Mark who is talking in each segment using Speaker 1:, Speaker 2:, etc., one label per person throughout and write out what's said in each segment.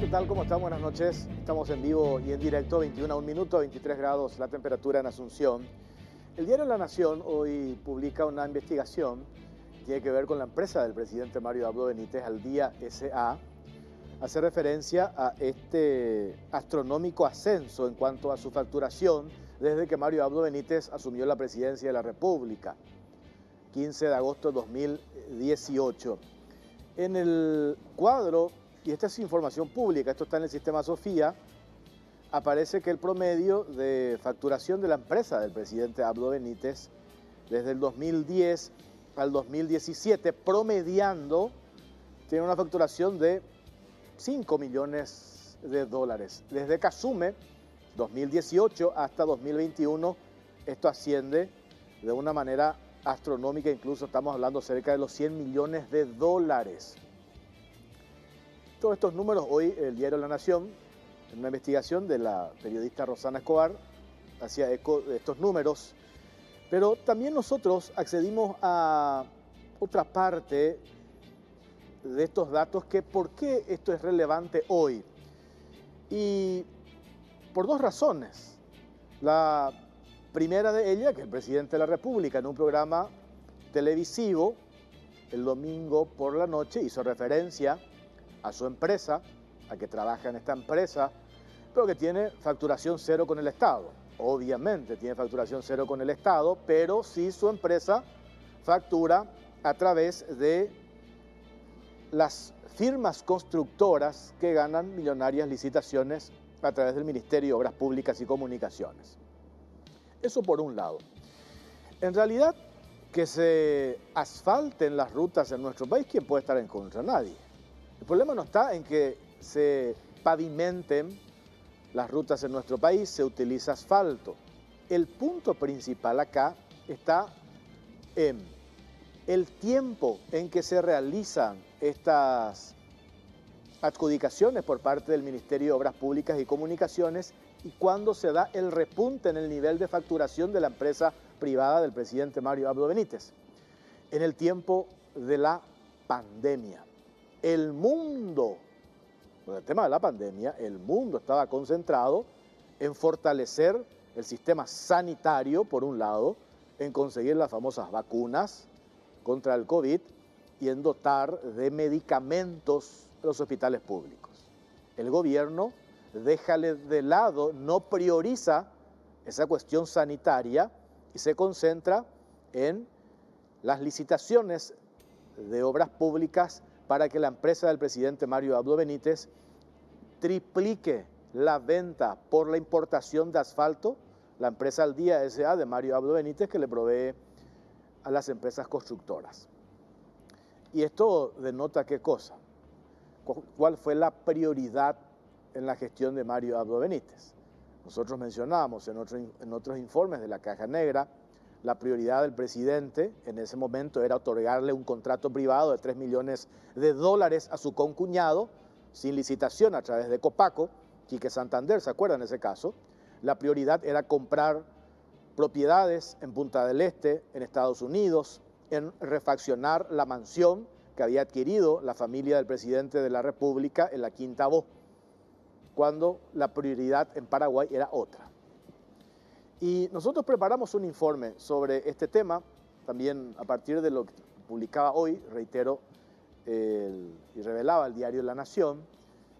Speaker 1: tal? ¿Cómo están? Buenas noches. Estamos en vivo y en directo, 21 a 1 minuto, 23 grados la temperatura en Asunción. El diario La Nación hoy publica una investigación que tiene que ver con la empresa del presidente Mario Abdo Benítez, Al Día S.A. Hace referencia a este astronómico ascenso en cuanto a su facturación desde que Mario Abdo Benítez asumió la presidencia de la República, 15 de agosto de 2018. En el cuadro, y esta es información pública, esto está en el sistema Sofía, aparece que el promedio de facturación de la empresa del presidente Abdo Benítez desde el 2010 al 2017, promediando, tiene una facturación de 5 millones de dólares. Desde que asume 2018 hasta 2021, esto asciende de una manera astronómica, incluso estamos hablando cerca de los 100 millones de dólares. Todos estos números hoy el diario La Nación, en una investigación de la periodista Rosana Escobar, hacía eco de estos números, pero también nosotros accedimos a otra parte de estos datos, que por qué esto es relevante hoy. Y por dos razones. La primera de ellas, que el presidente de la República en un programa televisivo el domingo por la noche hizo referencia a su empresa, a que trabaja en esta empresa, pero que tiene facturación cero con el Estado. Obviamente tiene facturación cero con el Estado, pero sí su empresa factura a través de las firmas constructoras que ganan millonarias licitaciones a través del Ministerio de Obras Públicas y Comunicaciones. Eso por un lado. En realidad, que se asfalten las rutas en nuestro país, ¿quién puede estar en contra? Nadie. El problema no está en que se pavimenten las rutas en nuestro país, se utiliza asfalto. El punto principal acá está en el tiempo en que se realizan estas adjudicaciones por parte del Ministerio de Obras Públicas y Comunicaciones y cuando se da el repunte en el nivel de facturación de la empresa privada del presidente Mario Abdo Benítez. En el tiempo de la pandemia. El mundo, con el tema de la pandemia, el mundo estaba concentrado en fortalecer el sistema sanitario, por un lado, en conseguir las famosas vacunas contra el COVID y en dotar de medicamentos los hospitales públicos. El gobierno deja de lado, no prioriza esa cuestión sanitaria y se concentra en las licitaciones de obras públicas para que la empresa del presidente Mario Abdo Benítez triplique la venta por la importación de asfalto, la empresa Al Día S.A. de Mario Abdo Benítez, que le provee a las empresas constructoras. Y esto denota qué cosa, cuál fue la prioridad en la gestión de Mario Abdo Benítez. Nosotros mencionábamos en otros informes de la Caja Negra, la prioridad del presidente en ese momento era otorgarle un contrato privado de 3 millones de dólares a su concuñado, sin licitación, a través de Copaco, Quique Santander, ¿se acuerdan de ese caso? La prioridad era comprar propiedades en Punta del Este, en Estados Unidos, en refaccionar la mansión que había adquirido la familia del presidente de la República en la Quinta Bó, cuando la prioridad en Paraguay era otra. Y nosotros preparamos un informe sobre este tema, también a partir de lo que publicaba hoy, reitero, y revelaba el diario La Nación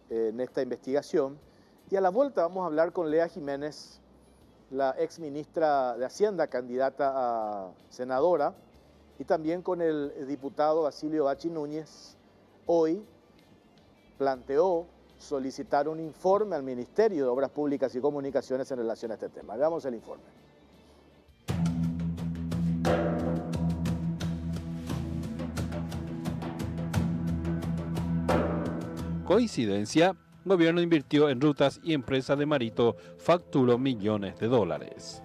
Speaker 1: en esta investigación. Y a la vuelta vamos a hablar con Lea Jiménez, la ex ministra de Hacienda, candidata a senadora, y también con el diputado Basilio Bachi Núñez. Hoy planteó solicitar un informe al Ministerio de Obras Públicas y Comunicaciones en relación a este tema. Veamos el informe.
Speaker 2: Coincidencia, el gobierno invirtió en rutas y empresa de Marito facturó millones de dólares.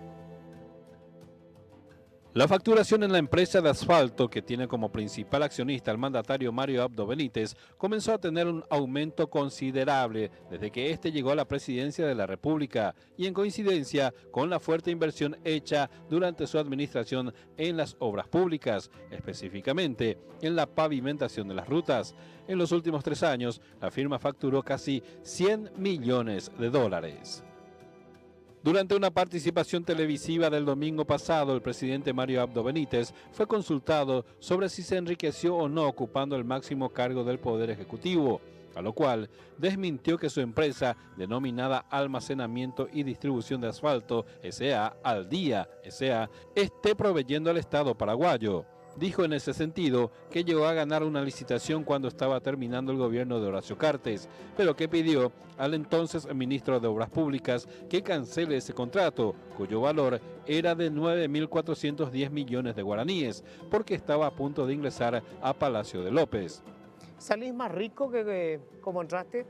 Speaker 2: La facturación en la empresa de asfalto, que tiene como principal accionista al mandatario Mario Abdo Benítez, comenzó a tener un aumento considerable desde que este llegó a la presidencia de la República y en coincidencia con la fuerte inversión hecha durante su administración en las obras públicas, específicamente en la pavimentación de las rutas. En los últimos 3 años, la firma facturó casi $100 millones. Durante una participación televisiva del domingo pasado, el presidente Mario Abdo Benítez fue consultado sobre si se enriqueció o no ocupando el máximo cargo del Poder Ejecutivo, a lo cual desmintió que su empresa, denominada Almacenamiento y Distribución de Asfalto, S.A. Aldía, S.A., esté proveyendo al Estado paraguayo. Dijo en ese sentido que llegó a ganar una licitación cuando estaba terminando el gobierno de Horacio Cartes, pero que pidió al entonces ministro de Obras Públicas que cancele ese contrato, cuyo valor era de 9.410 millones de guaraníes, porque estaba a punto de ingresar a Palacio de López.
Speaker 3: ¿Salís más rico que como entraste?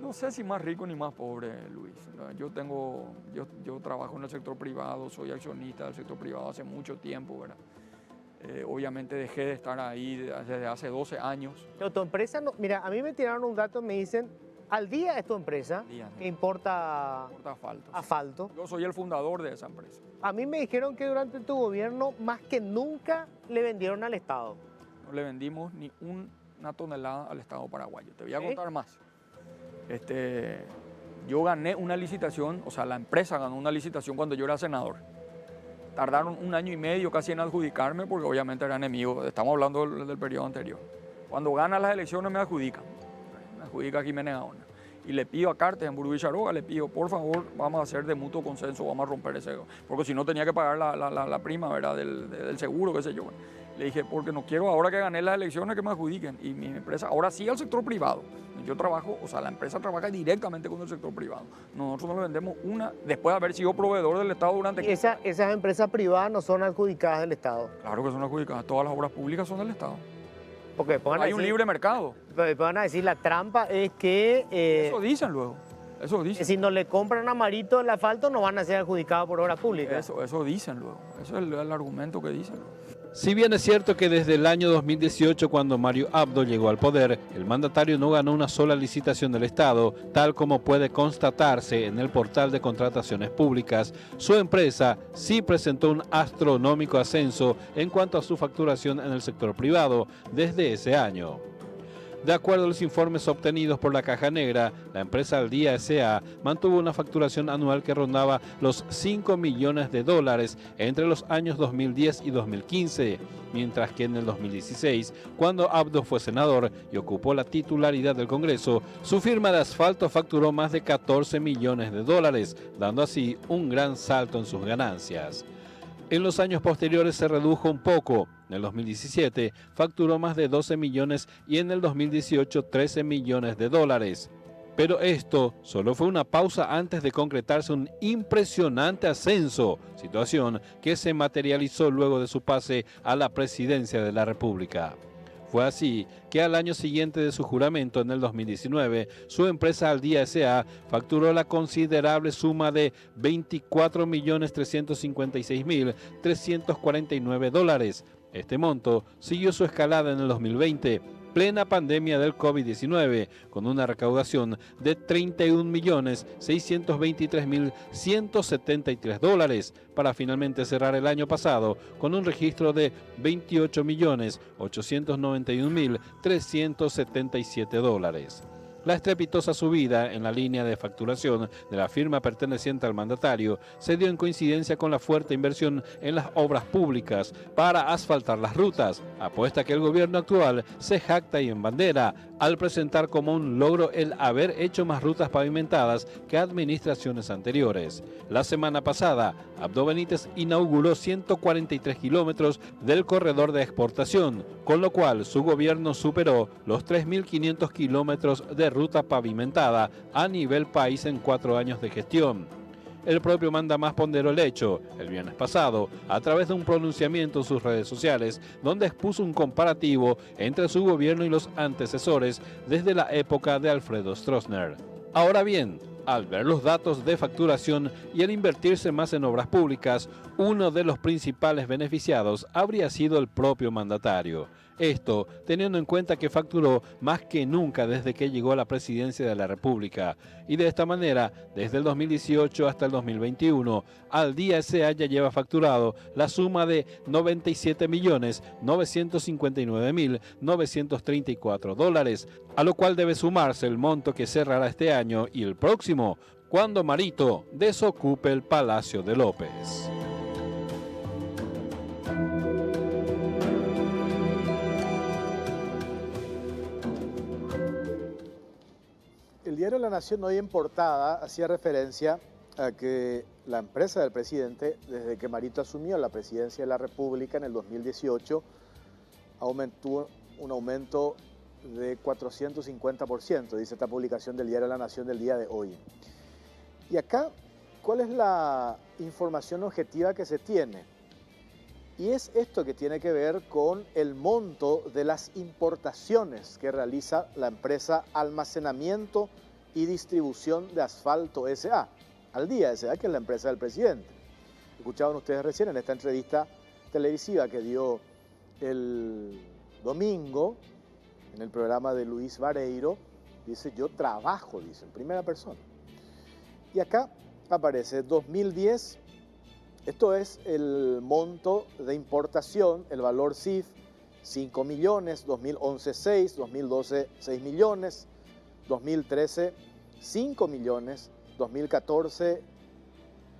Speaker 4: No sé si más rico ni más pobre, Luis. Yo trabajo en el sector privado, soy accionista del sector privado hace mucho tiempo, ¿verdad? Obviamente dejé de estar ahí desde hace 12 años.
Speaker 3: Pero tu empresa, no, mira, a mí me tiraron un dato, me dicen, Aldía es tu empresa, que importa asfalto.
Speaker 4: Yo soy el fundador de esa empresa.
Speaker 3: A mí me dijeron que durante tu gobierno más que nunca le vendieron al Estado.
Speaker 4: No le vendimos ni una tonelada al Estado paraguayo. Te voy a contar más. Yo gané una licitación, o sea, la empresa ganó una licitación cuando yo era senador. Tardaron 1 año y medio casi en adjudicarme porque obviamente era enemigo, estamos hablando del periodo anterior. Cuando ganan las elecciones me adjudica Jiménez Gaona. Y le pido a Cartes en Burubí Charoga, le pido, por favor, vamos a hacer de mutuo consenso, vamos a romper ese, porque si no tenía que pagar la prima, ¿verdad? Del seguro, qué sé yo. Le dije, porque no quiero ahora que gané las elecciones que me adjudiquen. Y mi empresa, ahora sí al sector privado. Yo trabajo, o sea, la empresa trabaja directamente con el sector privado. Nosotros no le vendemos después de haber sido proveedor del Estado durante...
Speaker 3: ¿Y esas empresas privadas no son adjudicadas del Estado?
Speaker 4: Claro que son adjudicadas, todas las obras públicas son del Estado.
Speaker 3: Porque
Speaker 4: hay un libre mercado.
Speaker 3: Van a decir, la trampa es que...
Speaker 4: eso dicen luego, eso dicen.
Speaker 3: Si no le compran a Marito el asfalto, no van a ser adjudicados por obras públicas.
Speaker 4: Eso dicen luego, eso es el argumento que dicen luego.
Speaker 2: Si bien es cierto que desde el año 2018, cuando Mario Abdo llegó al poder, el mandatario no ganó una sola licitación del Estado, tal como puede constatarse en el portal de contrataciones públicas, su empresa sí presentó un astronómico ascenso en cuanto a su facturación en el sector privado desde ese año. De acuerdo a los informes obtenidos por la Caja Negra, la empresa Aldía S.A. mantuvo una facturación anual que rondaba los $5 millones entre los años 2010 y 2015, mientras que en el 2016, cuando Abdo fue senador y ocupó la titularidad del Congreso, su firma de asfalto facturó más de $14 millones, dando así un gran salto en sus ganancias. En los años posteriores se redujo un poco. En el 2017 facturó más de 12 millones y en el 2018 $13 millones. Pero esto solo fue una pausa antes de concretarse un impresionante ascenso, situación que se materializó luego de su pase a la presidencia de la República. Fue así que al año siguiente de su juramento, en el 2019, su empresa Aldía S.A. facturó la considerable suma de $24.356.349. Este monto siguió su escalada en el 2020, plena pandemia del COVID-19, con una recaudación de $31.623.173, para finalmente cerrar el año pasado con un registro de $28.891.377. La estrepitosa subida en la línea de facturación de la firma perteneciente al mandatario se dio en coincidencia con la fuerte inversión en las obras públicas para asfaltar las rutas, apuesta que el gobierno actual se jacta y embandera al presentar como un logro el haber hecho más rutas pavimentadas que administraciones anteriores. La semana pasada, Abdo Benítez inauguró 143 kilómetros del corredor de exportación, con lo cual su gobierno superó los 3.500 kilómetros de ruta pavimentada a nivel país en 4 años de gestión. El propio mandamás ponderó el hecho el viernes pasado a través de un pronunciamiento en sus redes sociales, donde expuso un comparativo entre su gobierno y los antecesores desde la época de Alfredo Stroessner. Ahora bien, Al ver los datos de facturación y al invertirse más en obras públicas, uno de los principales beneficiados habría sido el propio mandatario. Esto teniendo en cuenta que facturó más que nunca desde que llegó a la presidencia de la República. Y de esta manera, desde el 2018 hasta el 2021, Al Día S.A. ya lleva facturado la suma de $97.959.934, a lo cual debe sumarse el monto que cerrará este año y el próximo, cuando Marito desocupe el Palacio de López.
Speaker 1: El diario La Nación hoy en portada hacía referencia a que la empresa del presidente, desde que Marito asumió la presidencia de la República en el 2018, aumentó un aumento de 450%, dice esta publicación del diario La Nación del día de hoy. Y acá, ¿cuál es la información objetiva que se tiene? Y es esto que tiene que ver con el monto de las importaciones que realiza la empresa Almacenamiento y Distribución de Asfalto S.A., Al Día S.A., que es la empresa del presidente. Escuchaban ustedes recién en esta entrevista televisiva que dio el domingo en el programa de Luis Vareiro, dice: yo trabajo, dice, en primera persona. Y acá aparece 2010, esto es el monto de importación, el valor CIF, 5 millones, 2011 6, 2012 6 millones, 2013 5 millones, 2014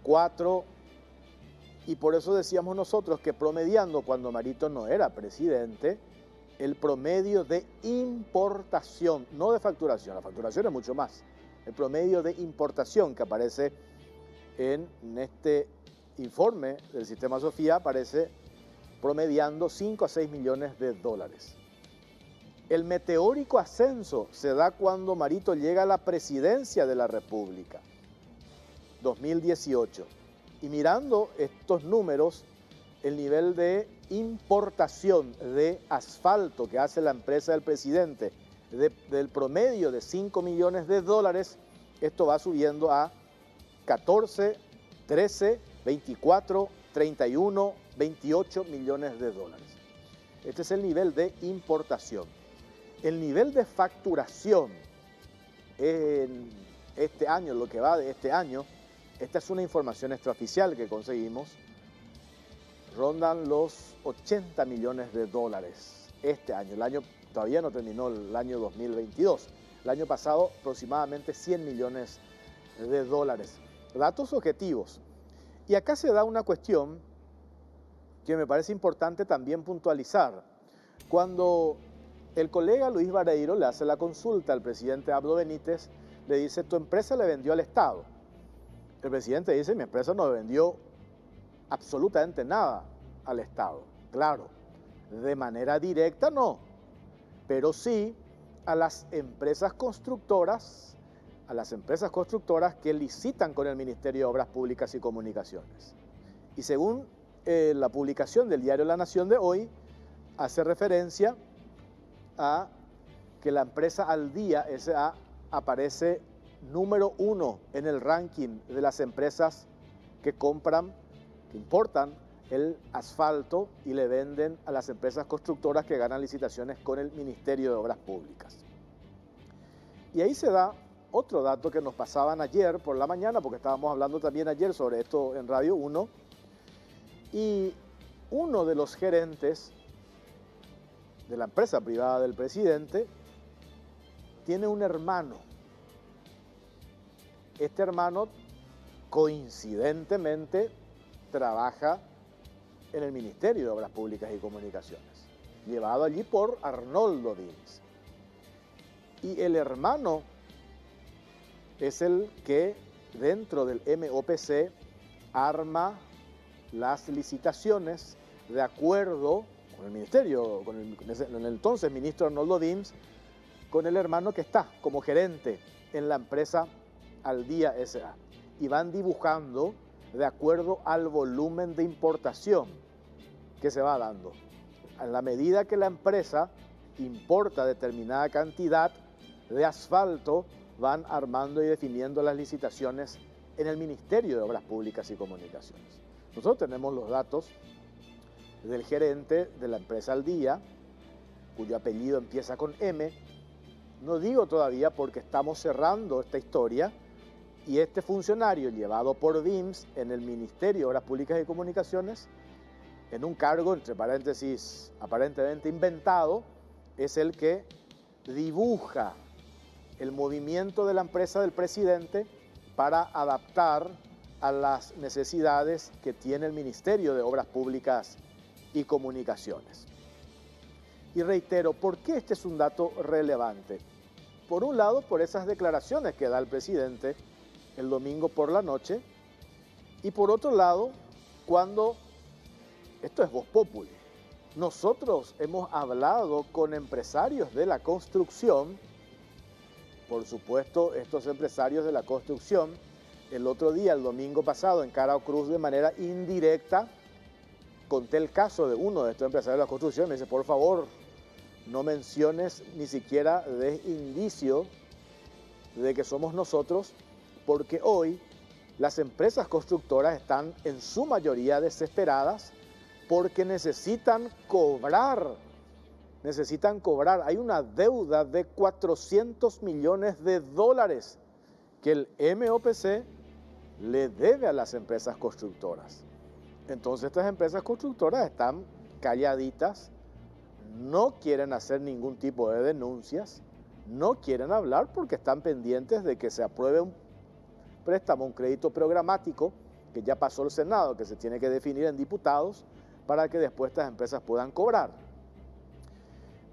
Speaker 1: 4, y por eso decíamos nosotros que promediando cuando Marito no era presidente, el promedio de importación, no de facturación, la facturación es mucho más, el promedio de importación que aparece en este informe del Sistema Sofía aparece promediando 5 a 6 millones de dólares. El meteórico ascenso se da cuando Marito llega a la presidencia de la República, 2018. Y mirando estos números, el nivel de importación de asfalto que hace la empresa del presidente, del promedio de 5 millones de dólares, esto va subiendo a 14, 13, 24, 31, 28 millones de dólares. Este es el nivel de importación. El nivel de facturación en este año, lo que va de este año, esta es una información extraoficial que conseguimos, rondan los 80 millones de dólares este año. El año todavía no terminó, el año 2022. El año pasado aproximadamente 100 millones de dólares. Datos objetivos. Y acá se da una cuestión que me parece importante también puntualizar. Cuando el colega Luis Vareiro le hace la consulta al presidente Abdo Benítez, le dice: tu empresa le vendió al Estado. El presidente dice: mi empresa no vendió absolutamente nada al Estado. Claro, de manera directa no, pero sí a las empresas constructoras que licitan con el Ministerio de Obras Públicas y Comunicaciones. Y según la publicación del diario La Nación de hoy, hace referencia a que la empresa Al Día S.A. aparece número 1 en el ranking de las empresas que importan el asfalto y le venden a las empresas constructoras que ganan licitaciones con el Ministerio de Obras Públicas. Y ahí se da otro dato que nos pasaban ayer por la mañana, porque estábamos hablando también ayer sobre esto en Radio 1, y uno de los gerentes de la empresa privada del presidente tiene un hermano. Este hermano, coincidentemente, trabaja en el Ministerio de Obras Públicas y Comunicaciones, llevado allí por Arnoldo Dins. Y el hermano es el que dentro del MOPC arma las licitaciones de acuerdo con el ministerio, con el entonces ministro Arnoldo Dins, con el hermano que está como gerente en la empresa Al Día S.A. Y van dibujando de acuerdo al volumen de importación que se va dando. En la medida que la empresa importa determinada cantidad de asfalto van armando y definiendo las licitaciones en el Ministerio de Obras Públicas y Comunicaciones. Nosotros tenemos los datos del gerente de la empresa Al Día, cuyo apellido empieza con M. No digo todavía porque estamos cerrando esta historia y este funcionario llevado por VIMS en el Ministerio de Obras Públicas y Comunicaciones, en un cargo, entre paréntesis, aparentemente inventado, es el que dibuja el movimiento de la empresa del presidente para adaptar a las necesidades que tiene el Ministerio de Obras Públicas y Comunicaciones. Y reitero, ¿por qué este es un dato relevante? Por un lado, por esas declaraciones que da el presidente el domingo por la noche, y por otro lado, cuando, esto es Voz Populi, nosotros hemos hablado con empresarios de la construcción. Por supuesto, estos empresarios de la construcción, el otro día, el domingo pasado, en Cara Cruz, de manera indirecta, conté el caso de uno de estos empresarios de la construcción. Me dice, por favor, no menciones ni siquiera de indicio de que somos nosotros, porque hoy las empresas constructoras están en su mayoría desesperadas porque necesitan cobrar. Hay una deuda de 400 millones de dólares que el MOPC le debe a las empresas constructoras. Entonces estas empresas constructoras están calladitas, no quieren hacer ningún tipo de denuncias, no quieren hablar porque están pendientes de que se apruebe un préstamo, un crédito programático que ya pasó el Senado, que se tiene que definir en diputados para que después estas empresas puedan cobrar.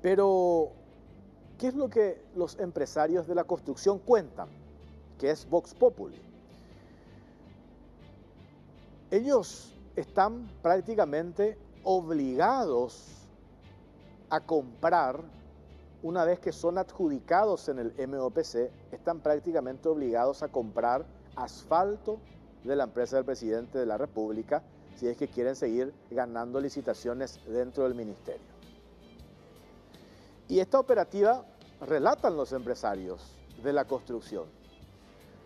Speaker 1: Pero, ¿qué es lo que los empresarios de la construcción cuentan? Que es Vox Populi. Ellos están prácticamente obligados a comprar, una vez que son adjudicados en el MOPC, están prácticamente obligados a comprar asfalto de la empresa del presidente de la República, si es que quieren seguir ganando licitaciones dentro del ministerio. Y esta operativa relatan los empresarios de la construcción.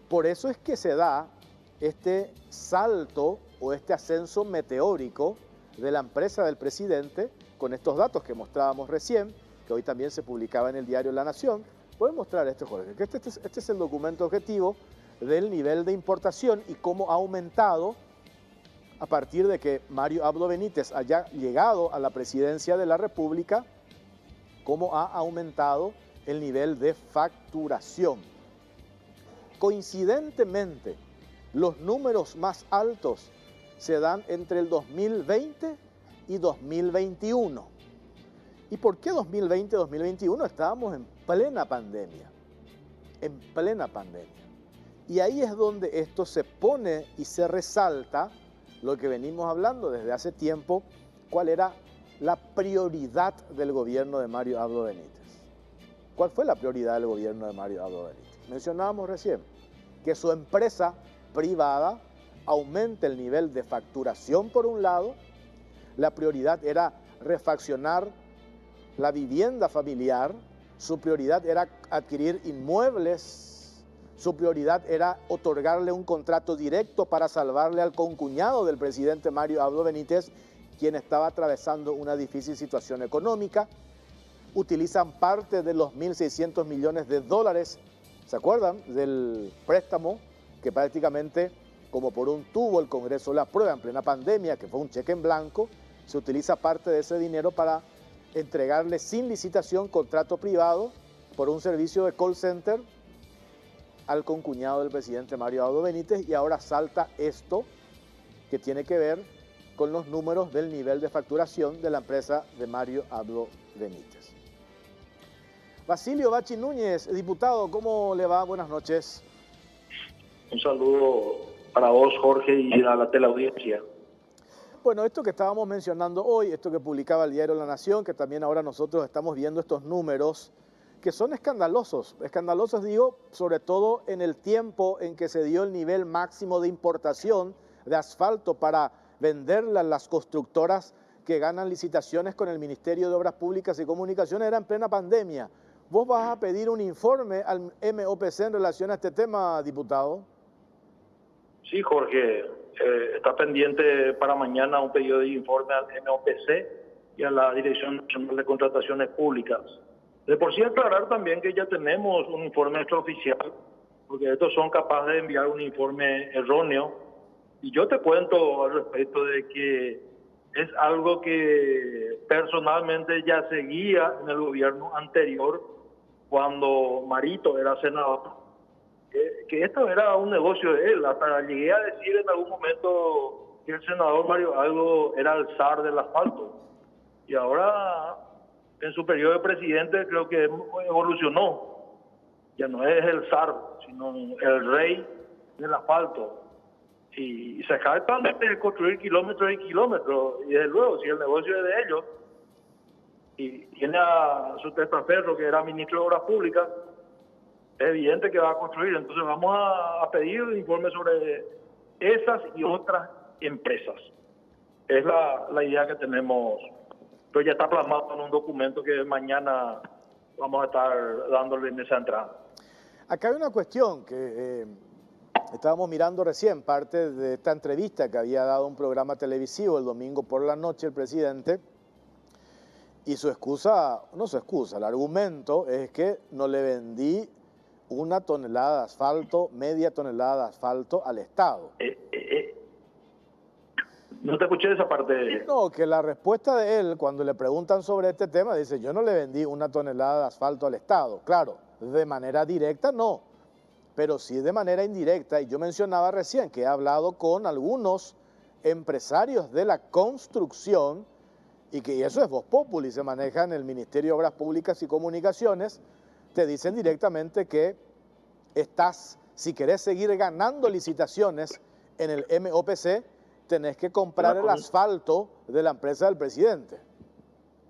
Speaker 1: Por eso es que se da este salto o este ascenso meteórico de la empresa del presidente con estos datos que mostrábamos recién, que hoy también se publicaba en el diario La Nación. Pueden mostrar esto, Jorge, que este es el documento objetivo del nivel de importación y cómo ha aumentado a partir de que Mario Abdo Benítez haya llegado a la presidencia de la República, cómo ha aumentado el nivel de facturación. Coincidentemente, los números más altos se dan entre el 2020 y 2021. ¿Y por qué 2020 y 2021? Estábamos en plena pandemia. En plena pandemia. Y ahí es donde esto se pone y se resalta lo que venimos hablando desde hace tiempo, cuál era la prioridad del gobierno de Mario Abdo Benítez. ¿Cuál fue la prioridad del gobierno de Mario Abdo Benítez? Mencionábamos recién que su empresa privada aumente el nivel de facturación por un lado. La prioridad era refaccionar la vivienda familiar, su prioridad era adquirir inmuebles, su prioridad era otorgarle un contrato directo para salvarle al concuñado del presidente Mario Abdo Benítez, quien estaba atravesando una difícil situación económica. Utilizan parte de los 1.600 millones de dólares, ¿se acuerdan? Del préstamo que prácticamente, como por un tubo, el Congreso la aprueba en plena pandemia, que fue un cheque en blanco. Se utiliza parte de ese dinero para entregarle sin licitación, contrato privado, por un servicio de call center al concuñado del presidente Mario Abdo Benítez, y ahora salta esto que tiene que ver con los números del nivel de facturación de la empresa de Mario Abdo Benítez. Basilio Bachi Núñez, diputado, ¿cómo le va? Buenas noches.
Speaker 5: Un saludo para vos, Jorge, y a la teleaudiencia.
Speaker 1: Bueno, esto que estábamos mencionando hoy, esto que publicaba el diario La Nación, que también ahora nosotros estamos viendo estos números, que son escandalosos. Escandalosos, digo, sobre todo en el tiempo en que se dio el nivel máximo de importación de asfalto para venderle a las constructoras que ganan licitaciones con el Ministerio de Obras Públicas y Comunicaciones. Era en plena pandemia, ¿Vos vas a pedir un informe al MOPC en relación a este tema, diputado?
Speaker 5: Sí, Jorge, está pendiente para mañana un pedido de informe al MOPC y a la Dirección Nacional de Contrataciones Públicas. De por sí aclarar también que ya tenemos un informe extraoficial, porque estos son capaces de enviar un informe erróneo. Y yo te cuento al respecto de que es algo que personalmente ya seguía en el gobierno anterior, cuando Marito era senador, que esto era un negocio de él. Hasta llegué a decir en algún momento que el senador Mario Algo era el zar del asfalto. Y ahora, en su periodo de presidente, creo que evolucionó. Ya no es el zar, sino el rey del asfalto. Y se jactan de construir kilómetros y kilómetros. Y desde luego, si el negocio es de ellos, y tiene a su testaferro, que era ministro de Obras Públicas, es evidente que va a construir. Entonces vamos a pedir informes sobre esas y otras empresas. Es la idea que tenemos, pero ya está plasmado en un documento que mañana vamos a estar dándole en esa entrada.
Speaker 1: Acá hay una cuestión que estábamos mirando recién, parte de esta entrevista que había dado un programa televisivo el domingo por la noche el presidente, y su excusa, no su excusa, el argumento es que no le vendí 1 tonelada de asfalto, media tonelada de asfalto al Estado.
Speaker 5: No te escuché esa parte.
Speaker 1: No, que la respuesta de él, cuando le preguntan sobre este tema, dice, yo no le vendí 1 tonelada de asfalto al Estado. Claro, de manera directa no, pero sí de manera indirecta. Y yo mencionaba recién que he hablado con algunos empresarios de la construcción, y que eso es Voz Populi, se maneja en el Ministerio de Obras Públicas y Comunicaciones, te dicen directamente que si querés seguir ganando licitaciones en el MOPC, tenés que comprar el asfalto de la empresa del presidente.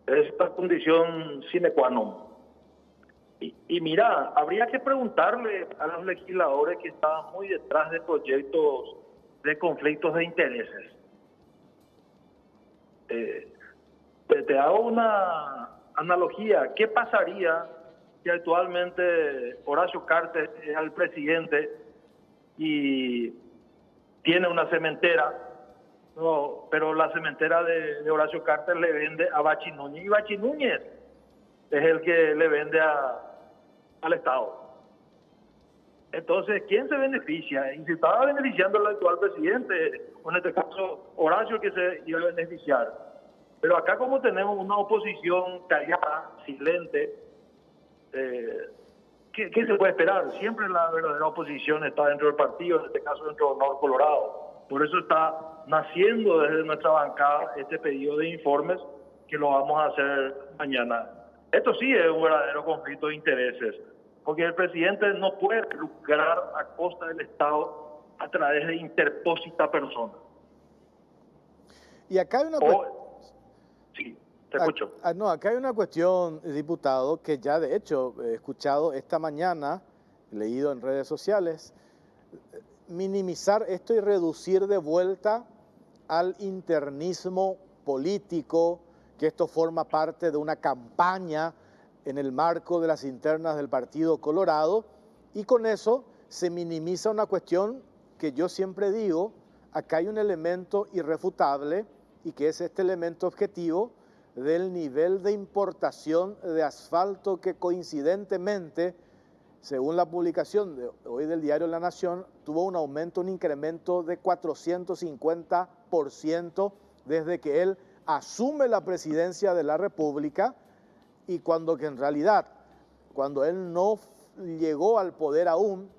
Speaker 5: Esta condición sine qua non. Y mira, habría que preguntarle a los legisladores que estaban muy detrás de proyectos de conflictos de intereses. Te hago una analogía. ¿Qué pasaría si actualmente Horacio Cartes es el presidente y tiene una cementera? No, pero la cementera de Horacio Cartes le vende a Bachi Núñez, y Bachi Núñez es el que le vende al Estado. Entonces, ¿quién se beneficia? Y se estaba beneficiando el actual presidente, o en este caso Horacio, que se iba a beneficiar. Pero acá, como tenemos una oposición callada, silente, ¿qué se puede esperar? Siempre la verdadera oposición está dentro del partido, en este caso dentro de Honor Colorado. Por eso está naciendo desde nuestra bancada este pedido de informes, que lo vamos a hacer mañana. Esto sí es un verdadero conflicto de intereses, porque el presidente no puede lucrar a costa del Estado a través de interpósita persona.
Speaker 1: Y acá hay una
Speaker 5: Sí, te escucho.
Speaker 1: No, acá hay una cuestión, diputado, que ya de hecho he escuchado esta mañana, leído en redes sociales, minimizar esto y reducir de vuelta al internismo político, que esto forma parte de una campaña en el marco de las internas del Partido Colorado, y con eso se minimiza una cuestión que yo siempre digo, acá hay un elemento irrefutable, y que es este elemento objetivo del nivel de importación de asfalto que coincidentemente, según la publicación de hoy del diario La Nación, tuvo un aumento, un incremento de 450% desde que él asume la presidencia de la República, y cuando que en realidad, cuando él no llegó al poder aún,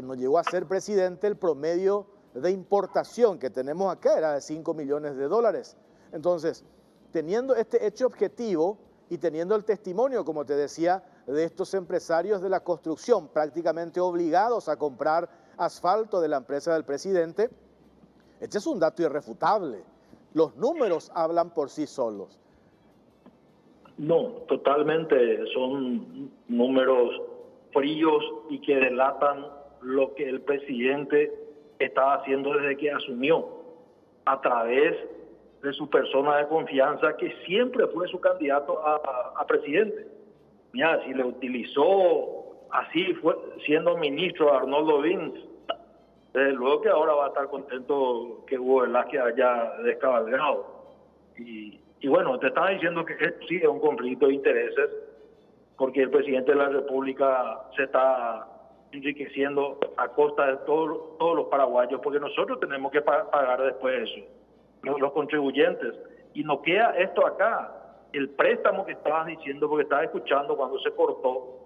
Speaker 1: no llegó a ser presidente, el promedio de importación que tenemos acá era de 5 millones de dólares. Entonces, teniendo este hecho objetivo y teniendo el testimonio, como te decía, de estos empresarios de la construcción prácticamente obligados a comprar asfalto de la empresa del presidente, este es un dato irrefutable. Los números hablan por sí solos.
Speaker 5: No, totalmente. Son números fríos y que delatan lo que el presidente estaba haciendo desde que asumió, a través de su persona de confianza, que siempre fue su candidato a presidente. Mira, si le utilizó así, siendo ministro Arnoldo Vins, desde luego que ahora va a estar contento que Hugo Velázquez haya descabalgado. Y bueno, te estaba diciendo que sí es un conflicto de intereses, porque el presidente de la República se está enriqueciendo a costa de todos los paraguayos, porque nosotros tenemos que pagar después eso, los contribuyentes. Y nos queda esto acá, el préstamo que estabas diciendo, porque estaba escuchando cuando se cortó,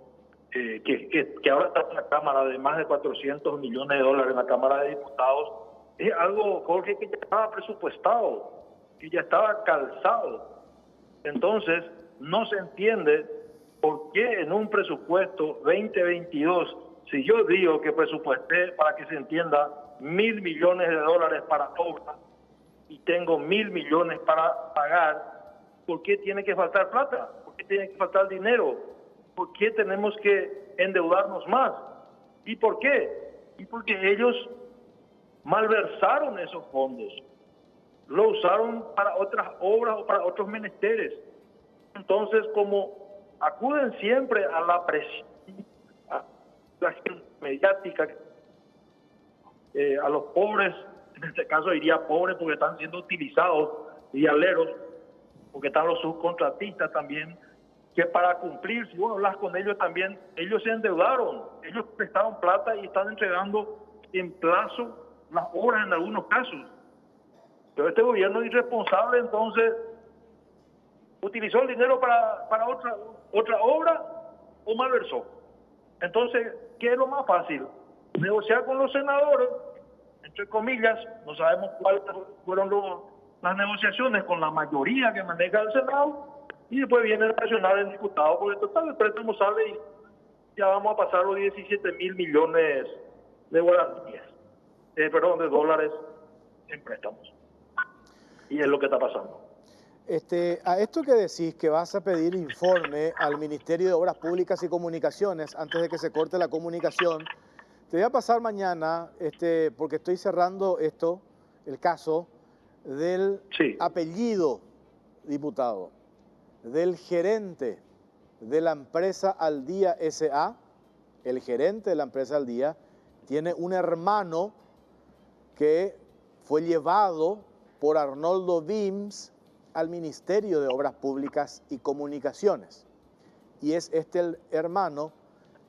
Speaker 5: que ahora está en la Cámara de más de 400 millones de dólares en la Cámara de Diputados, es algo, Jorge, que ya estaba presupuestado, que ya estaba calzado. Entonces, no se entiende por qué en un presupuesto 2022, si yo digo que presupuesté, para que se entienda, 1.000 millones de dólares para obras y tengo 1.000 millones para pagar, ¿por qué tiene que faltar plata? ¿Por qué tiene que faltar dinero? ¿Por qué tenemos que endeudarnos más? ¿Y por qué? Y porque ellos malversaron esos fondos, lo usaron para otras obras o para otros menesteres. Entonces, como acuden siempre a la presión, a la agenda mediática, a los pobres, en este caso diría pobres porque están siendo utilizados, dialeros, porque están los subcontratistas también, que para cumplir, si vos hablas con ellos también, ellos se endeudaron, ellos prestaron plata y están entregando en plazo las obras en algunos casos. Pero este gobierno irresponsable, entonces, utilizó el dinero para otra obra o malversó. Entonces, ¿qué es lo más fácil? Negociar con los senadores, entre comillas, no sabemos cuáles fueron las negociaciones con la mayoría que maneja el Senado, y después viene el Nacional en diputado, porque total el préstamo sale y ya vamos a pasar los 17.000 millones de guaraníes, de dólares en préstamos. Y es lo que está pasando.
Speaker 1: A esto que decís que vas a pedir informe al Ministerio de Obras Públicas y Comunicaciones antes de que se corte la comunicación, te voy a pasar mañana, porque estoy cerrando el caso del apellido, diputado, del gerente de la empresa Al Día S.A. El gerente de la empresa Al Día tiene un hermano que fue llevado por Arnoldo Vins al Ministerio de Obras Públicas y Comunicaciones. Y es el hermano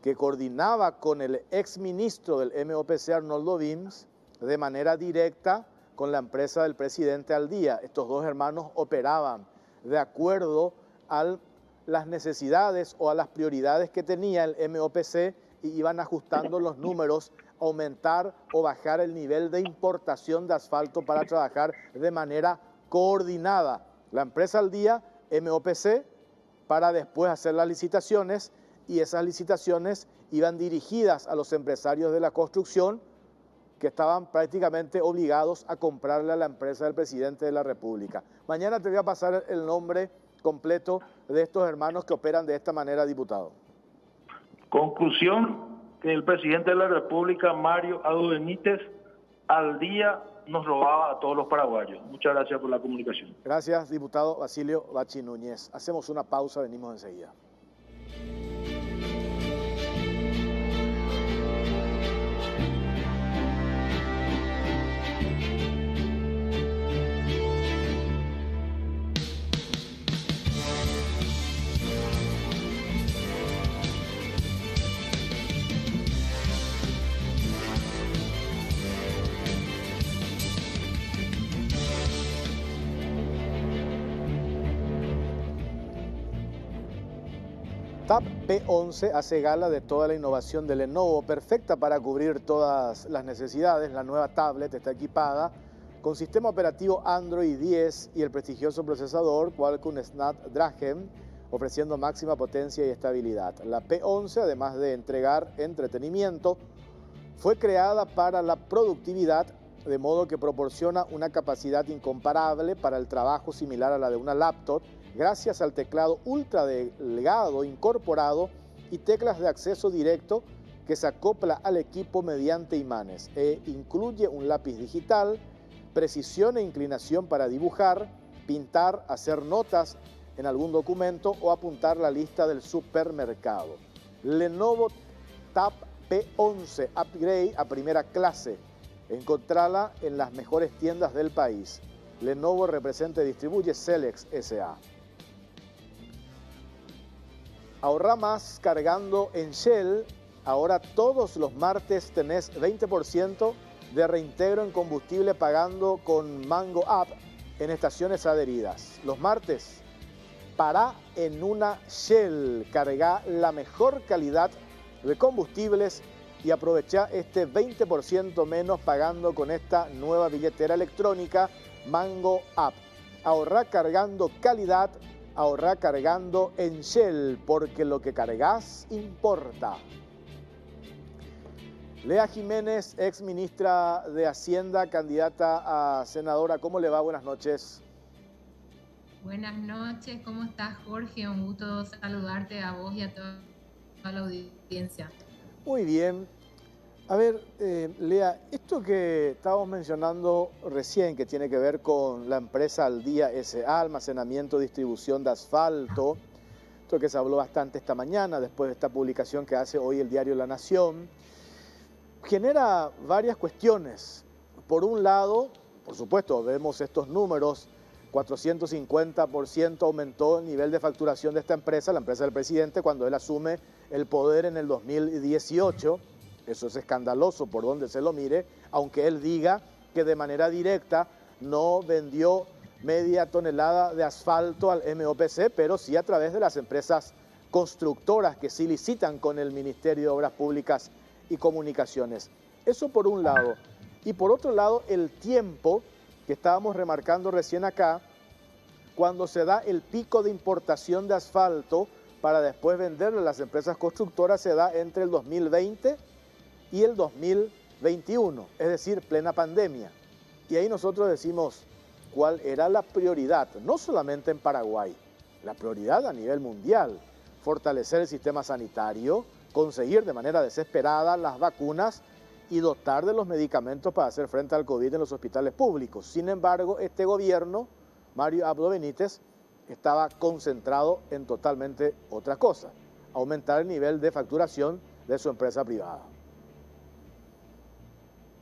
Speaker 1: que coordinaba con el exministro del MOPC, Arnoldo Vins, de manera directa con la empresa del presidente Al Día. Estos dos hermanos operaban de acuerdo a las necesidades o a las prioridades que tenía el MOPC y iban ajustando los números, aumentar o bajar el nivel de importación de asfalto para trabajar de manera coordinada. La empresa Al Día, MOPC, para después hacer las licitaciones, y esas licitaciones iban dirigidas a los empresarios de la construcción que estaban prácticamente obligados a comprarle a la empresa del presidente de la República. Mañana te voy a pasar el nombre completo de estos hermanos que operan de esta manera, diputado.
Speaker 5: Conclusión, que el presidente de la República, Mario Abdo Benítez, Al Día nos robaba a todos los paraguayos. Muchas gracias por la comunicación.
Speaker 1: Gracias, diputado Basilio Bachi Núñez. Hacemos una pausa, venimos enseguida. Tab P11 hace gala de toda la innovación de Lenovo, perfecta para cubrir todas las necesidades. La nueva tablet está equipada con sistema operativo Android 10 y el prestigioso procesador Qualcomm Snapdragon, ofreciendo máxima potencia y estabilidad. La P11, además de entregar entretenimiento, fue creada para la productividad, de modo que proporciona una capacidad incomparable para el trabajo similar a la de una laptop, gracias al teclado ultra delgado incorporado y teclas de acceso directo que se acopla al equipo mediante imanes. Incluye un lápiz digital, precisión e inclinación para dibujar, pintar, hacer notas en algún documento o apuntar la lista del supermercado. Lenovo Tab P11 Upgrade a primera clase. Encontrala en las mejores tiendas del país. Lenovo representa y distribuye Celex S.A. Ahorra más cargando en Shell. Ahora todos los martes tenés 20% de reintegro en combustible pagando con Mango App en estaciones adheridas. Los martes, pará en una Shell, carga la mejor calidad de combustibles y aprovecha este 20% menos pagando con esta nueva billetera electrónica Mango App. Ahorra cargando calidad, ahorra cargando en Shell, porque lo que cargas importa. Lea Jiménez, ex ministra de Hacienda, candidata a senadora. ¿Cómo le va? Buenas noches.
Speaker 6: Buenas noches, ¿cómo estás, Jorge? Un gusto saludarte a vos y a toda la audiencia.
Speaker 1: Muy bien. A ver, Lea, esto que estábamos mencionando recién, que tiene que ver con la empresa Al Día S.A., almacenamiento, distribución de asfalto, esto que se habló bastante esta mañana, después de esta publicación que hace hoy el diario La Nación, genera varias cuestiones. Por un lado, por supuesto, vemos estos números, 450% aumentó el nivel de facturación de esta empresa, la empresa del presidente, cuando él asume el poder en el 2018. Eso es escandaloso por donde se lo mire, aunque él diga que de manera directa no vendió media tonelada de asfalto al MOPC, pero sí a través de las empresas constructoras que sí licitan con el Ministerio de Obras Públicas y Comunicaciones. Eso por un lado. Y por otro lado, el tiempo que estábamos remarcando recién acá, cuando se da el pico de importación de asfalto para después venderlo a las empresas constructoras, se da entre el 2020 y el 2021, es decir, plena pandemia. Y ahí nosotros decimos cuál era la prioridad, no solamente en Paraguay, la prioridad a nivel mundial, fortalecer el sistema sanitario, conseguir de manera desesperada las vacunas y dotar de los medicamentos para hacer frente al COVID en los hospitales públicos. Sin embargo, este gobierno, Mario Abdo Benítez, estaba concentrado en totalmente otra cosa, aumentar el nivel de facturación de su empresa privada.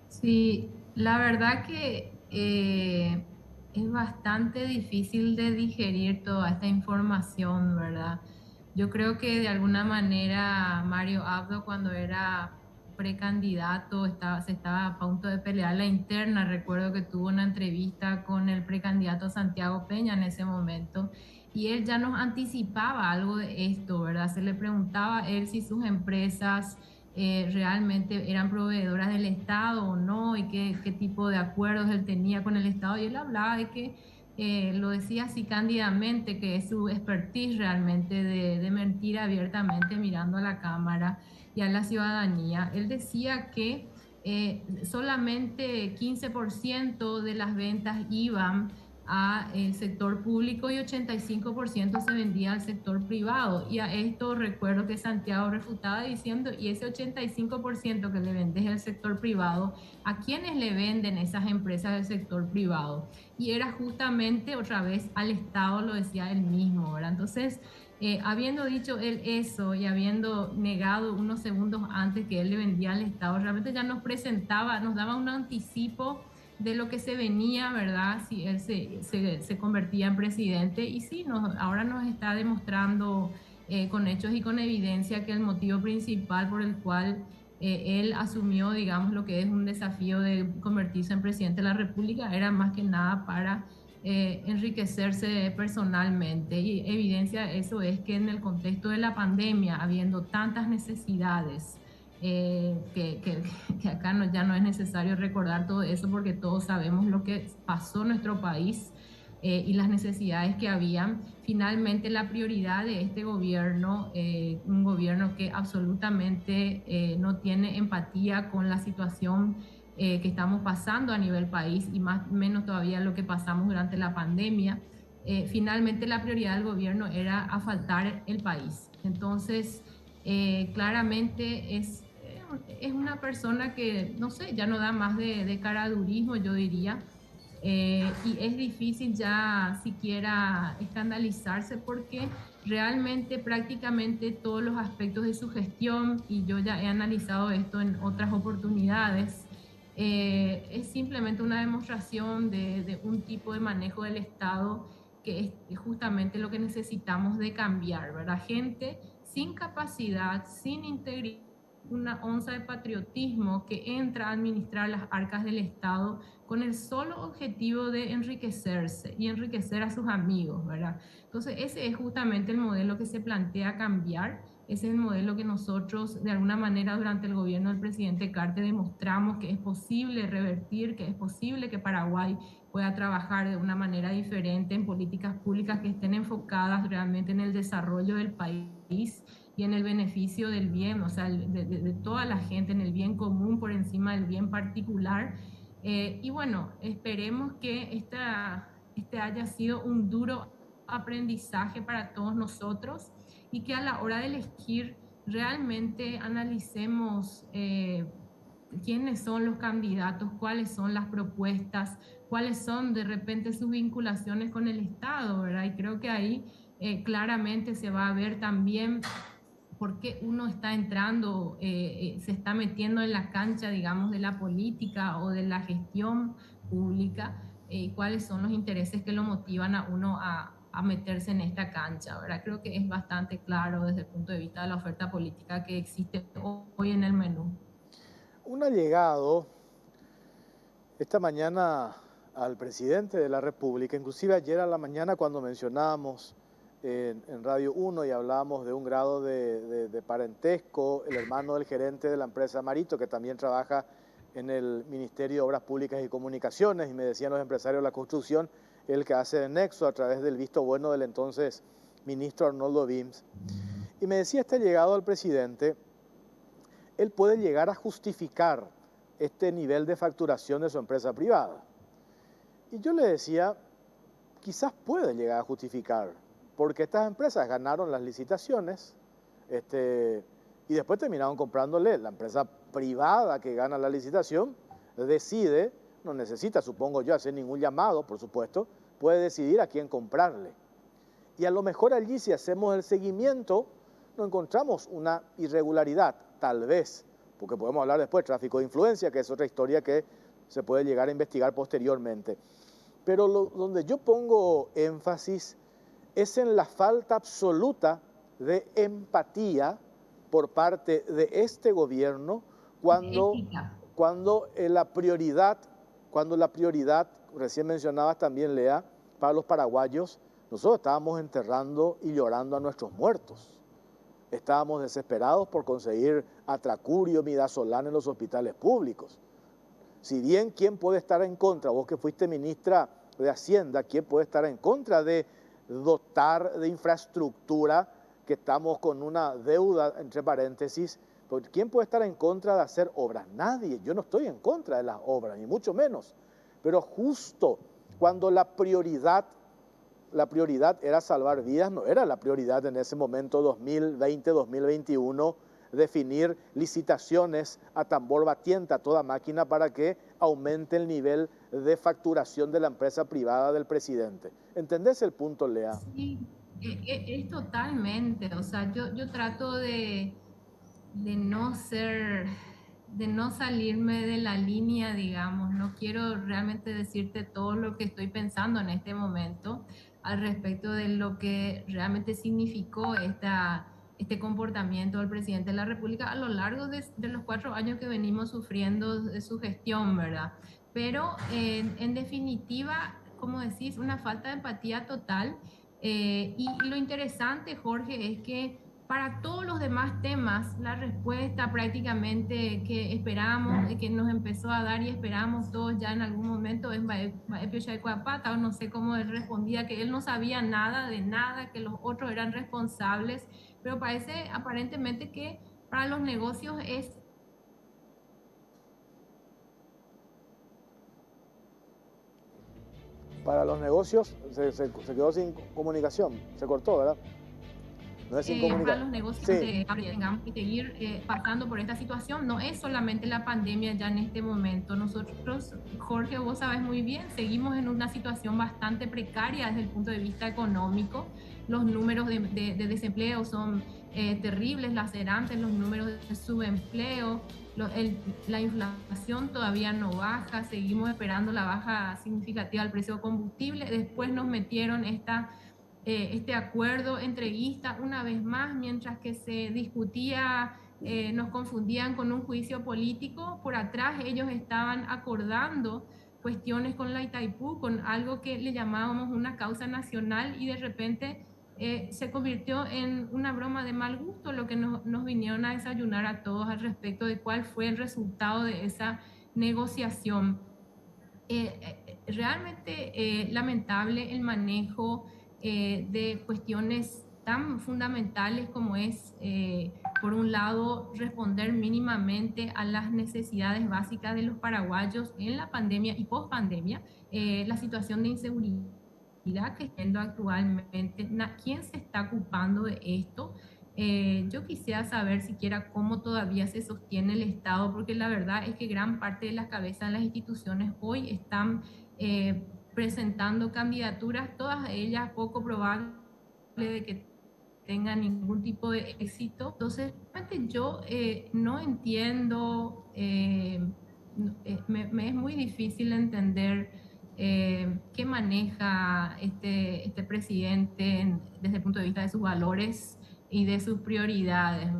Speaker 6: Sí, la verdad que es bastante difícil de digerir toda esta información, ¿verdad? Yo creo que de alguna manera Mario Abdo, cuando era precandidato, se estaba a punto de pelear la interna. Recuerdo que tuvo una entrevista con el precandidato Santiago Peña en ese momento y él ya nos anticipaba algo de esto, ¿verdad? Se le preguntaba a él si sus empresas realmente eran proveedoras del Estado o no, y qué tipo de acuerdos él tenía con el Estado, y él hablaba de que lo decía así cándidamente, que es su expertise realmente de mentir abiertamente mirando a la cámara y a la ciudadanía. Él decía que solamente 15% de las ventas iban al sector público y 85% se vendía al sector privado. Y a esto recuerdo que Santiago refutaba diciendo, y ese 85% que le vendes al sector privado, ¿a quiénes le venden esas empresas del sector privado? Y era justamente otra vez al Estado, lo decía él mismo, ¿verdad? Entonces, habiendo dicho él eso y habiendo negado unos segundos antes que él le vendía al Estado, realmente ya nos presentaba, nos daba un anticipo de lo que se venía, ¿verdad? Si él se convertía en presidente. Y sí, ahora nos está demostrando con hechos y con evidencia que el motivo principal por el cual él asumió, digamos, lo que es un desafío de convertirse en presidente de la República era más que nada para enriquecerse personalmente. Y evidencia eso es que en el contexto de la pandemia, habiendo tantas necesidades, que acá ya no es necesario recordar todo eso porque todos sabemos lo que pasó en nuestro país y las necesidades que habían. Finalmente la prioridad de este gobierno, un gobierno que absolutamente no tiene empatía con la situación que estamos pasando a nivel país y menos todavía lo que pasamos durante la pandemia, finalmente la prioridad del gobierno era asfaltar el país. Entonces, claramente es una persona que, no sé, ya no da más de caradurismo, yo diría, y es difícil ya siquiera escandalizarse porque realmente prácticamente todos los aspectos de su gestión, y yo ya he analizado esto en otras oportunidades, es simplemente una demostración de un tipo de manejo del Estado que es justamente lo que necesitamos de cambiar, ¿verdad? Gente sin capacidad, sin integridad, una onza de patriotismo que entra a administrar las arcas del Estado con el solo objetivo de enriquecerse y enriquecer a sus amigos, ¿verdad? Entonces ese es justamente el modelo que se plantea cambiar. Ese es el modelo que nosotros, de alguna manera, durante el gobierno del presidente Carter demostramos que es posible revertir, que es posible que Paraguay pueda trabajar de una manera diferente en políticas públicas que estén enfocadas realmente en el desarrollo del país y en el beneficio del bien, o sea, de toda la gente, en el bien común por encima del bien particular. Y bueno, esperemos que este haya sido un duro aprendizaje para todos nosotros y que a la hora de elegir realmente analicemos quiénes son los candidatos, cuáles son las propuestas, cuáles son de repente sus vinculaciones con el Estado, ¿verdad? Y creo que ahí claramente se va a ver también por qué uno está entrando, se está metiendo en la cancha, digamos, de la política o de la gestión pública, cuáles son los intereses que lo motivan a uno a meterse en esta cancha, ¿verdad? Creo que es bastante claro desde el punto de vista de la oferta política que existe hoy en el menú.
Speaker 1: Un allegado esta mañana al presidente de la República, inclusive ayer a la mañana cuando mencionábamos en Radio 1 y hablábamos de un grado de parentesco, el hermano del gerente de la empresa Marito, que también trabaja en el Ministerio de Obras Públicas y Comunicaciones, y me decían los empresarios de la construcción, el que hace de nexo a través del visto bueno del entonces ministro Arnoldo Wims. Y me decía este allegado al presidente, él puede llegar a justificar este nivel de facturación de su empresa privada. Y yo le decía, quizás puede llegar a justificar, porque estas empresas ganaron las licitaciones y después terminaron comprándole. La empresa privada que gana la licitación decide, no necesita, supongo yo, hacer ningún llamado, por supuesto, puede decidir a quién comprarle. Y a lo mejor allí, si hacemos el seguimiento, no encontramos una irregularidad, tal vez, porque podemos hablar después de tráfico de influencia, que es otra historia que se puede llegar a investigar posteriormente. Pero donde yo pongo énfasis es en la falta absoluta de empatía por parte de este gobierno cuando la prioridad, recién mencionabas también, Lea, para los paraguayos, nosotros estábamos enterrando y llorando a nuestros muertos. Estábamos desesperados por conseguir atracurio, midazolam en los hospitales públicos. Si bien, ¿quién puede estar en contra? Vos que fuiste ministra de Hacienda, ¿quién puede estar en contra de dotar de infraestructura, que estamos con una deuda, entre paréntesis? ¿Quién puede estar en contra de hacer obras? Nadie. Yo no estoy en contra de las obras, ni mucho menos. Pero justo cuando la prioridad era salvar vidas, no era la prioridad en ese momento 2020-2021 definir licitaciones a tambor batiente, a toda máquina, para que aumente el nivel de facturación de la empresa privada del presidente. ¿Entendés el punto, Lea?
Speaker 6: Sí, es totalmente, o sea, yo trato de no de no salirme de la línea, digamos, no quiero realmente decirte todo lo que estoy pensando en este momento al respecto de lo que realmente significó este comportamiento del presidente de la República a lo largo de los 4 años que venimos sufriendo de su gestión, ¿verdad? Pero en definitiva, como decís, una falta de empatía total. Y lo interesante, Jorge, es que para todos los demás temas, la respuesta prácticamente que esperábamos, que nos empezó a dar y esperábamos todos ya en algún momento, es Maepio Chaycuapata, o no sé cómo él respondía, que él no sabía nada de nada, que los otros eran responsables, pero parece aparentemente que para los negocios es...
Speaker 1: Para los negocios se quedó sin comunicación, se cortó, ¿verdad? No es
Speaker 6: para
Speaker 1: incomunicado.
Speaker 6: los negocios
Speaker 1: Sí.
Speaker 6: que tengamos que seguir pasando por esta situación. No es solamente la pandemia ya en este momento. Nosotros, Jorge, vos sabes muy bien, seguimos en una situación bastante precaria desde el punto de vista económico. Los números de desempleo son terribles, lacerantes, los números de subempleo, la inflación todavía no baja, seguimos esperando la baja significativa del precio del combustible. Después nos metieron este acuerdo entreguista una vez más, mientras que se discutía, nos confundían con un juicio político. Por atrás ellos estaban acordando cuestiones con la Itaipú, con algo que le llamábamos una causa nacional, y de repente se convirtió en una broma de mal gusto, lo que nos vinieron a desayunar a todos al respecto de cuál fue el resultado de esa negociación. Realmente lamentable el manejo de cuestiones tan fundamentales como es, por un lado, responder mínimamente a las necesidades básicas de los paraguayos en la pandemia y post pandemia, la situación de inseguridad que está viendo actualmente. ¿Quién se está ocupando de esto? Yo quisiera saber siquiera cómo todavía se sostiene el Estado, porque la verdad es que gran parte de las cabezas de las instituciones hoy están presentando candidaturas, todas ellas poco probable de que tengan ningún tipo de éxito. Entonces, realmente yo no entiendo, me es muy difícil entender qué maneja este presidente desde el punto de vista de sus valores y de sus prioridades,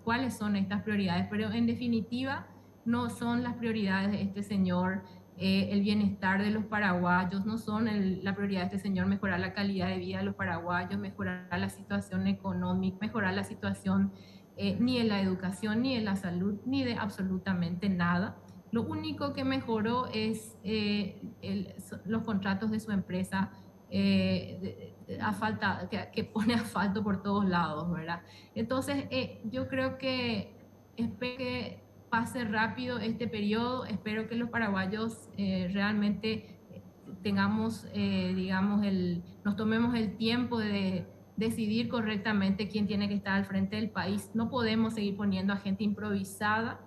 Speaker 6: cuáles son estas prioridades, pero en definitiva no son las prioridades de este señor el bienestar de los paraguayos, no son la prioridad de este señor mejorar la calidad de vida de los paraguayos, mejorar la situación económica, mejorar la situación ni de la educación, ni de la salud, ni de absolutamente nada. Lo único que mejoró es los contratos de su empresa, que pone asfalto por todos lados, ¿verdad? Entonces, yo creo que espero que pase rápido este periodo, espero que los paraguayos realmente tengamos, digamos, nos tomemos el tiempo de decidir correctamente quién tiene que estar al frente del país. No podemos seguir poniendo a gente improvisada,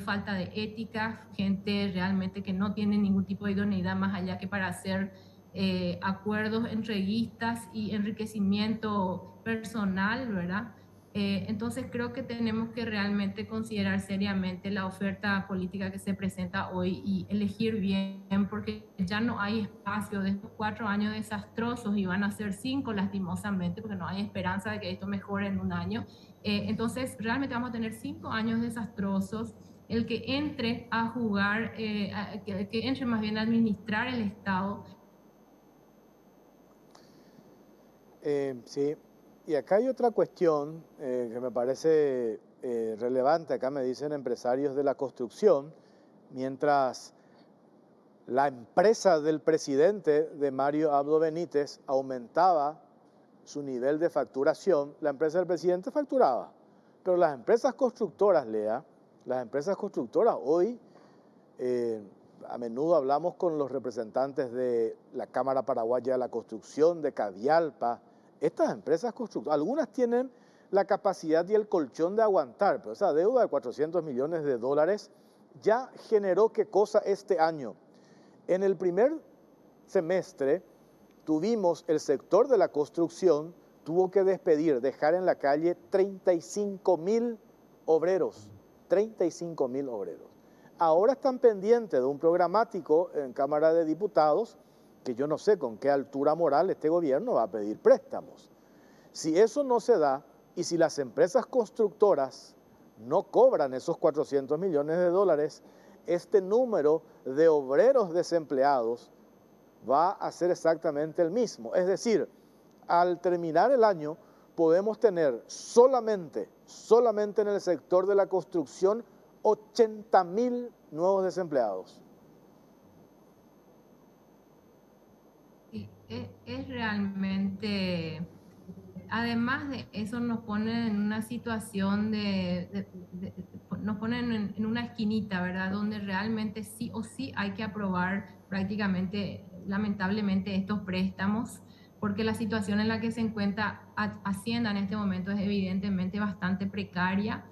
Speaker 6: falta de ética, gente realmente que no tiene ningún tipo de idoneidad más allá que para hacer acuerdos entreguistas y enriquecimiento personal, ¿verdad? Entonces creo que tenemos que realmente considerar seriamente la oferta política que se presenta hoy y elegir bien, porque ya no hay espacio de estos 4 años desastrosos, y van a ser 5 lastimosamente, porque no hay esperanza de que esto mejore en un año. Entonces realmente vamos a tener 5 años desastrosos. El que entre a jugar, que entre más bien a administrar el Estado.
Speaker 1: Sí, y acá hay otra cuestión que me parece relevante. Acá me dicen empresarios de la construcción, mientras la empresa del presidente de Mario Abdo Benítez aumentaba su nivel de facturación, la empresa del presidente facturaba. Pero las empresas constructoras, Lea, las empresas constructoras hoy, a menudo hablamos con los representantes de la Cámara Paraguaya de la Construcción, de Cavialpa. Estas empresas constructoras, algunas tienen la capacidad y el colchón de aguantar, pero esa deuda de 400 millones de dólares ya generó qué cosa este año. En el primer semestre tuvimos el sector de la construcción, tuvo que despedir, dejar en la calle 35.000 obreros, 35.000 obreros. Ahora están pendientes de un programático en Cámara de Diputados, que yo no sé con qué altura moral este gobierno va a pedir préstamos. Si eso no se da, y si las empresas constructoras no cobran esos 400 millones de dólares, este número de obreros desempleados va a ser exactamente el mismo. Es decir, al terminar el año podemos tener solamente en el sector de la construcción 80.000 nuevos desempleados.
Speaker 6: Sí, es realmente, además de eso nos ponen en una situación nos ponen en una esquinita, ¿verdad? Donde realmente sí o sí hay que aprobar prácticamente, lamentablemente, estos préstamos, porque la situación en la que se encuentra Hacienda en este momento es evidentemente bastante precaria.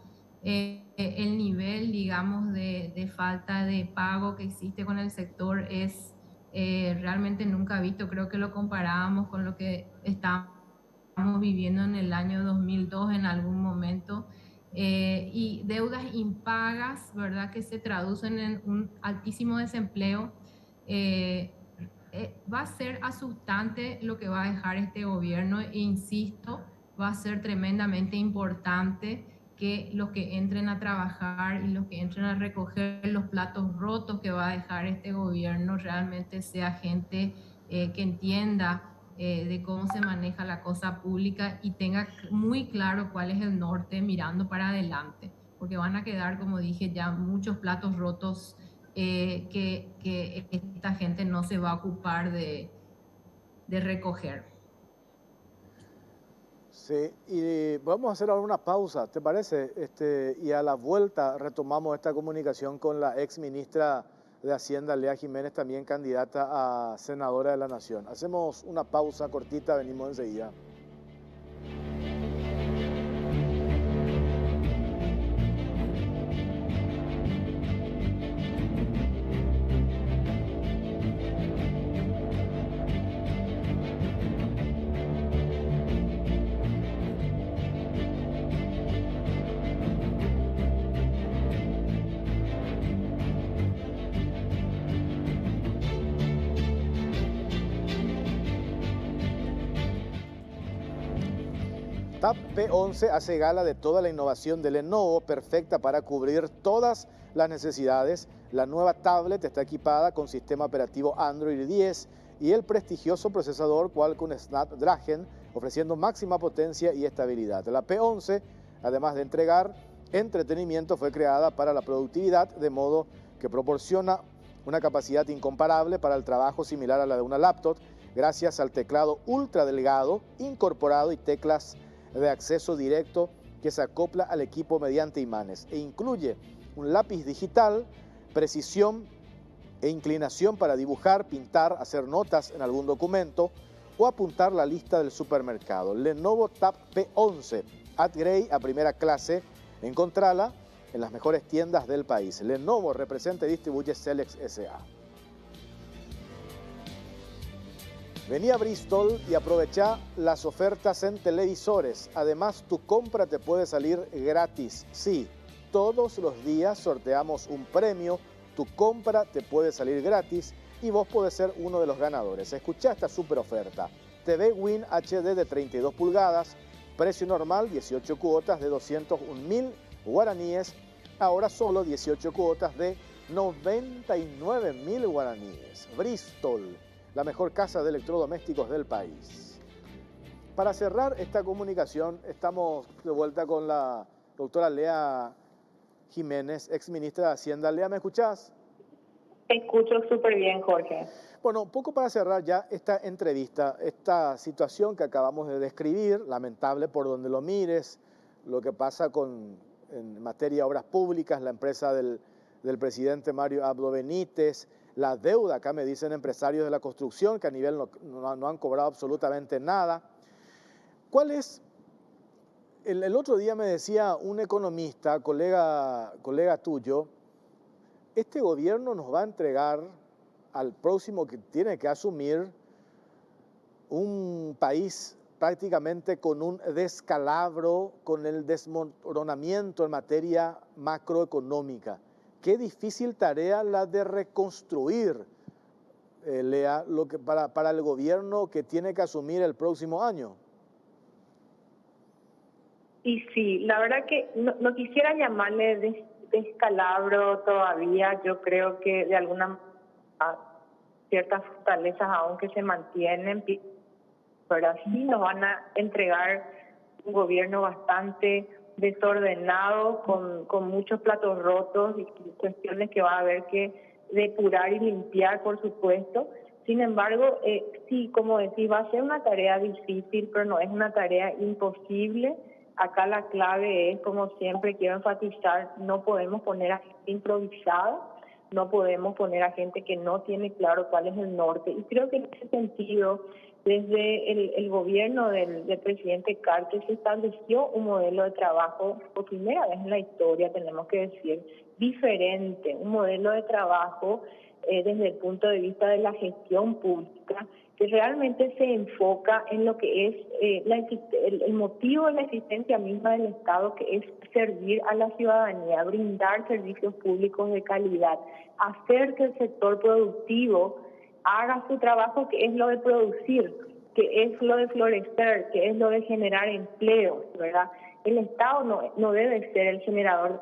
Speaker 6: El nivel, digamos, de falta de pago que existe con el sector es realmente nunca visto. Creo que lo comparábamos con lo que estábamos viviendo en el año 2002 en algún momento. Y deudas impagas, ¿verdad?, que se traducen en un altísimo desempleo. Va a ser asustante lo que va a dejar este gobierno e insisto, va a ser tremendamente importante que los que entren a trabajar y los que entren a recoger los platos rotos que va a dejar este gobierno realmente sea gente que entienda de cómo se maneja la cosa pública y tenga muy claro cuál es el norte mirando para adelante, porque van a quedar, como dije, ya muchos platos rotos que esta gente no se va a ocupar de recoger.
Speaker 1: Sí, y vamos a hacer ahora una pausa, ¿te parece? Y a la vuelta retomamos esta comunicación con la ex ministra de Hacienda, Lea Jiménez, también candidata a senadora de la Nación. Hacemos una pausa cortita, venimos enseguida. TAP P11 hace gala de toda la innovación de Lenovo, perfecta para cubrir todas las necesidades. La nueva tablet está equipada con sistema operativo Android 10 y el prestigioso procesador Qualcomm Snapdragon, ofreciendo máxima potencia y estabilidad. La P11, además de entregar entretenimiento, fue creada para la productividad, de modo que proporciona una capacidad incomparable para el trabajo similar a la de una laptop, gracias al teclado ultra delgado incorporado y teclas de acceso directo que se acopla al equipo mediante imanes e incluye un lápiz digital, precisión e inclinación para dibujar, pintar, hacer notas en algún documento o apuntar la lista del supermercado. Lenovo Tab P11, upgrade a primera clase, encontrala en las mejores tiendas del país. Lenovo representa y distribuye Celex S.A. Vení a Bristol y aprovecha las ofertas en televisores. Además, tu compra te puede salir gratis. Sí, todos los días sorteamos un premio. Tu compra te puede salir gratis y vos podés ser uno de los ganadores. Escuchá esta super oferta. TV Win HD de 32 pulgadas, precio normal 18 cuotas de 201.000 guaraníes. Ahora solo 18 cuotas de 99.000 guaraníes. Bristol, la mejor casa de electrodomésticos del país. Para cerrar esta comunicación, estamos de vuelta con la doctora Lea Jiménez, ex ministra de Hacienda. Lea, ¿me escuchás?
Speaker 7: Te escucho súper bien, Jorge.
Speaker 1: Bueno, un poco para cerrar ya esta entrevista, esta situación que acabamos de describir, lamentable por donde lo mires, lo que pasa en materia de obras públicas, la empresa del presidente Mario Abdo Benítez, la deuda, acá me dicen empresarios de la construcción que a nivel no han cobrado absolutamente nada. ¿Cuál es? El otro día me decía un economista, colega tuyo, este gobierno nos va a entregar al próximo que tiene que asumir un país prácticamente con un descalabro, con el desmoronamiento en materia macroeconómica. Qué difícil tarea la de reconstruir, Lea, para el gobierno que tiene que asumir el próximo año.
Speaker 7: Y sí, la verdad que no quisiera llamarle descalabro todavía. Yo creo que de alguna manera ciertas fortalezas aún que se mantienen, pero sí nos van a entregar un gobierno bastante desordenado, con muchos platos rotos y cuestiones que va a haber que depurar y limpiar, por supuesto. Sin embargo, sí, como decís, va a ser una tarea difícil, pero no es una tarea imposible. Acá la clave es, como siempre quiero enfatizar, no podemos poner a gente improvisada, no podemos poner a gente que no tiene claro cuál es el norte. Y creo que en ese sentido Desde el gobierno del presidente Carter se estableció un modelo de trabajo, por primera vez en la historia, tenemos que decir, diferente, un modelo de trabajo desde el punto de vista de la gestión pública, que realmente se enfoca en lo que es el motivo de la existencia misma del Estado, que es servir a la ciudadanía, brindar servicios públicos de calidad, hacer que el sector productivo haga su trabajo, que es lo de producir, que es lo de florecer, que es lo de generar empleos, ¿verdad? El Estado no debe ser el generador,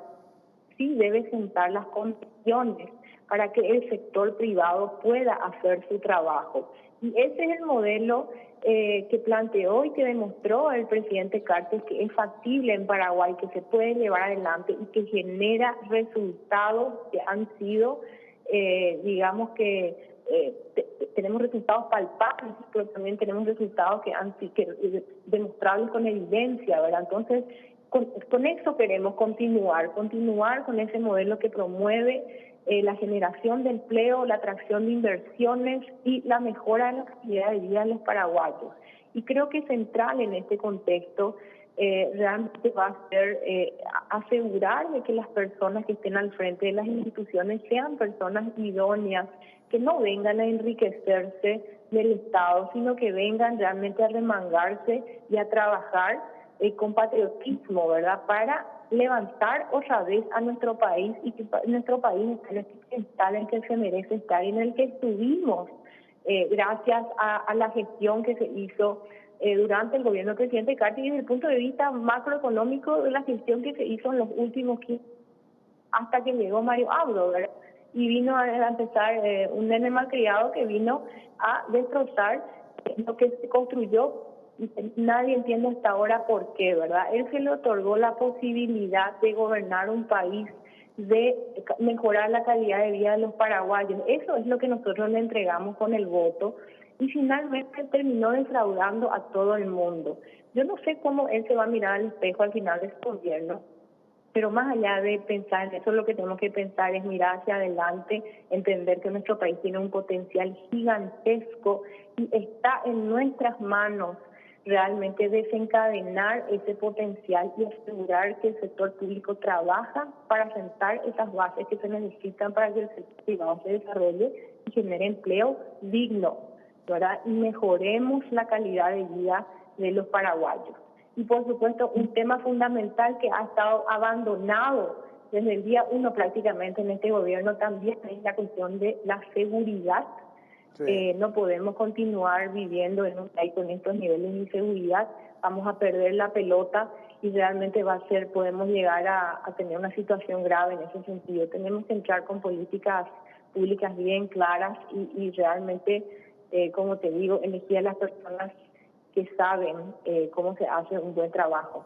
Speaker 7: sí debe sentar las condiciones para que el sector privado pueda hacer su trabajo. Y ese es el modelo que planteó y que demostró el presidente Carter que es factible en Paraguay, que se puede llevar adelante y que genera resultados que han sido, digamos que tenemos resultados palpables, pero también tenemos resultados que demostrables con evidencia, ¿verdad? Entonces, con eso queremos continuar con ese modelo que promueve la generación de empleo, la atracción de inversiones y la mejora de la calidad de vida de los paraguayos. Y creo que central en este contexto realmente va a ser asegurar de que las personas que estén al frente de las instituciones sean personas idóneas, que no vengan a enriquecerse del Estado, sino que vengan realmente a remangarse y a trabajar con patriotismo, ¿verdad?, para levantar otra vez a nuestro país y que nuestro país esté en el pedestal en que se merece estar y en el que estuvimos gracias a la gestión que se hizo durante el gobierno del presidente Carter y desde el punto de vista macroeconómico de la gestión que se hizo en los últimos 15 hasta que llegó Mario Abdo, ¿verdad? Y vino a empezar un nene malcriado que vino a destrozar lo que se construyó. Nadie entiende hasta ahora por qué, ¿verdad? Él se le otorgó la posibilidad de gobernar un país, de mejorar la calidad de vida de los paraguayos. Eso es lo que nosotros le entregamos con el voto y finalmente terminó defraudando a todo el mundo. Yo no sé cómo él se va a mirar al espejo al final de su gobierno, pero más allá de pensar en eso, lo que tenemos que pensar es mirar hacia adelante, entender que nuestro país tiene un potencial gigantesco y está en nuestras manos realmente desencadenar ese potencial y asegurar que el sector público trabaja para sentar esas bases que se necesitan para que el sector privado se desarrolle y genere empleo digno, ¿verdad? Y mejoremos la calidad de vida de los paraguayos. Y por supuesto, un tema fundamental que ha estado abandonado desde el día 1 prácticamente en este gobierno también es la cuestión de la seguridad. Sí. No podemos continuar viviendo en un país con estos niveles de inseguridad, vamos a perder la pelota y realmente podemos llegar a tener una situación grave en ese sentido. Tenemos que entrar con políticas públicas bien claras y realmente, como te digo, elegir a las personas que saben cómo se hace un buen trabajo.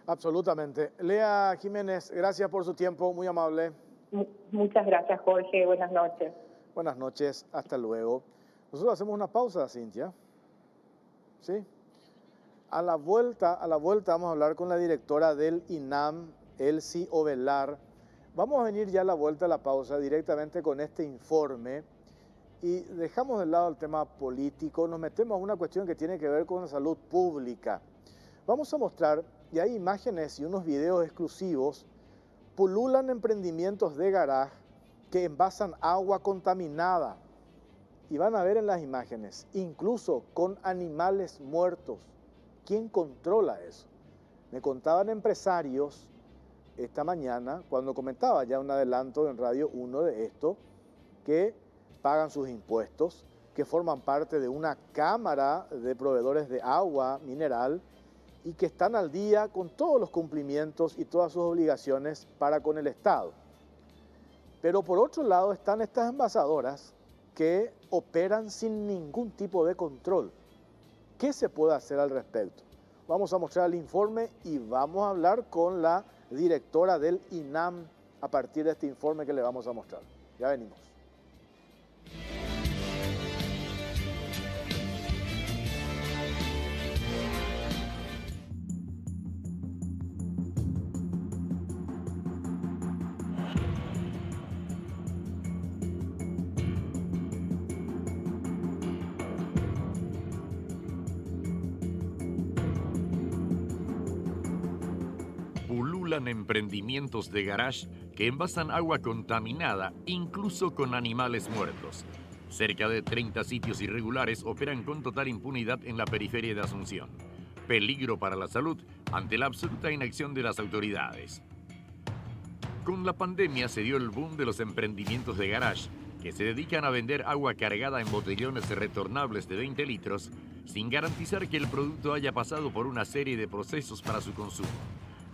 Speaker 1: Absolutamente. Lea Jiménez, gracias por su tiempo, muy amable.
Speaker 7: Muchas gracias, Jorge. Buenas noches.
Speaker 1: Buenas noches, hasta luego. Nosotros hacemos una pausa, Cintia. ¿Sí? A la vuelta vamos a hablar con la directora del INAM, Elsie Ovelar. Vamos a venir ya a la vuelta a la pausa directamente con este informe y dejamos de lado el tema político, nos metemos a una cuestión que tiene que ver con la salud pública. Vamos a mostrar, y hay imágenes y unos videos exclusivos, pululan emprendimientos de garaje que envasan agua contaminada. Y van a ver en las imágenes, incluso con animales muertos. ¿Quién controla eso? Me contaban empresarios esta mañana, cuando comentaba ya un adelanto en Radio 1 de esto, que pagan sus impuestos, que forman parte de una cámara de proveedores de agua mineral y que están al día con todos los cumplimientos y todas sus obligaciones para con el Estado. Pero por otro lado están estas envasadoras que operan sin ningún tipo de control. ¿Qué se puede hacer al respecto? Vamos a mostrar el informe y vamos a hablar con la directora del INAM a partir de este informe que le vamos a mostrar. Ya venimos.
Speaker 8: pululan emprendimientos de garage que envasan agua contaminada, incluso con animales muertos. Cerca de 30 sitios irregulares operan con total impunidad en la periferia de Asunción. Peligro para la salud ante la absoluta inacción de las autoridades. Con la pandemia se dio el boom de los emprendimientos de garage, que se dedican a vender agua cargada en botellones retornables de 20 litros, sin garantizar que el producto haya pasado por una serie de procesos para su consumo.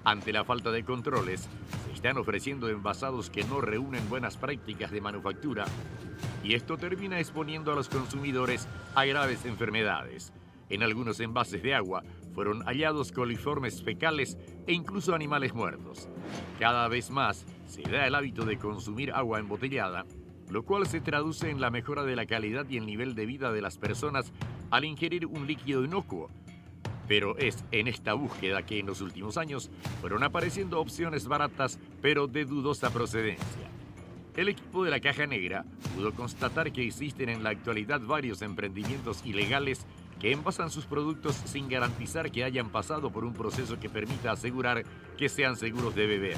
Speaker 8: Ante la falta de controles, se están ofreciendo envasados que no reúnen buenas prácticas de manufactura, y esto termina exponiendo a los consumidores a graves enfermedades. En algunos envases de agua fueron hallados coliformes fecales e incluso animales muertos. Cada vez más se da el hábito de consumir agua embotellada, lo cual se traduce en la mejora de la calidad y el nivel de vida de las personas al ingerir un líquido inocuo. Pero es en esta búsqueda que en los últimos años fueron apareciendo opciones baratas pero de dudosa procedencia. El equipo de la Caja Negra pudo constatar que existen en la actualidad varios emprendimientos ilegales que envasan sus productos sin garantizar que hayan pasado por un proceso que permita asegurar que sean seguros de beber.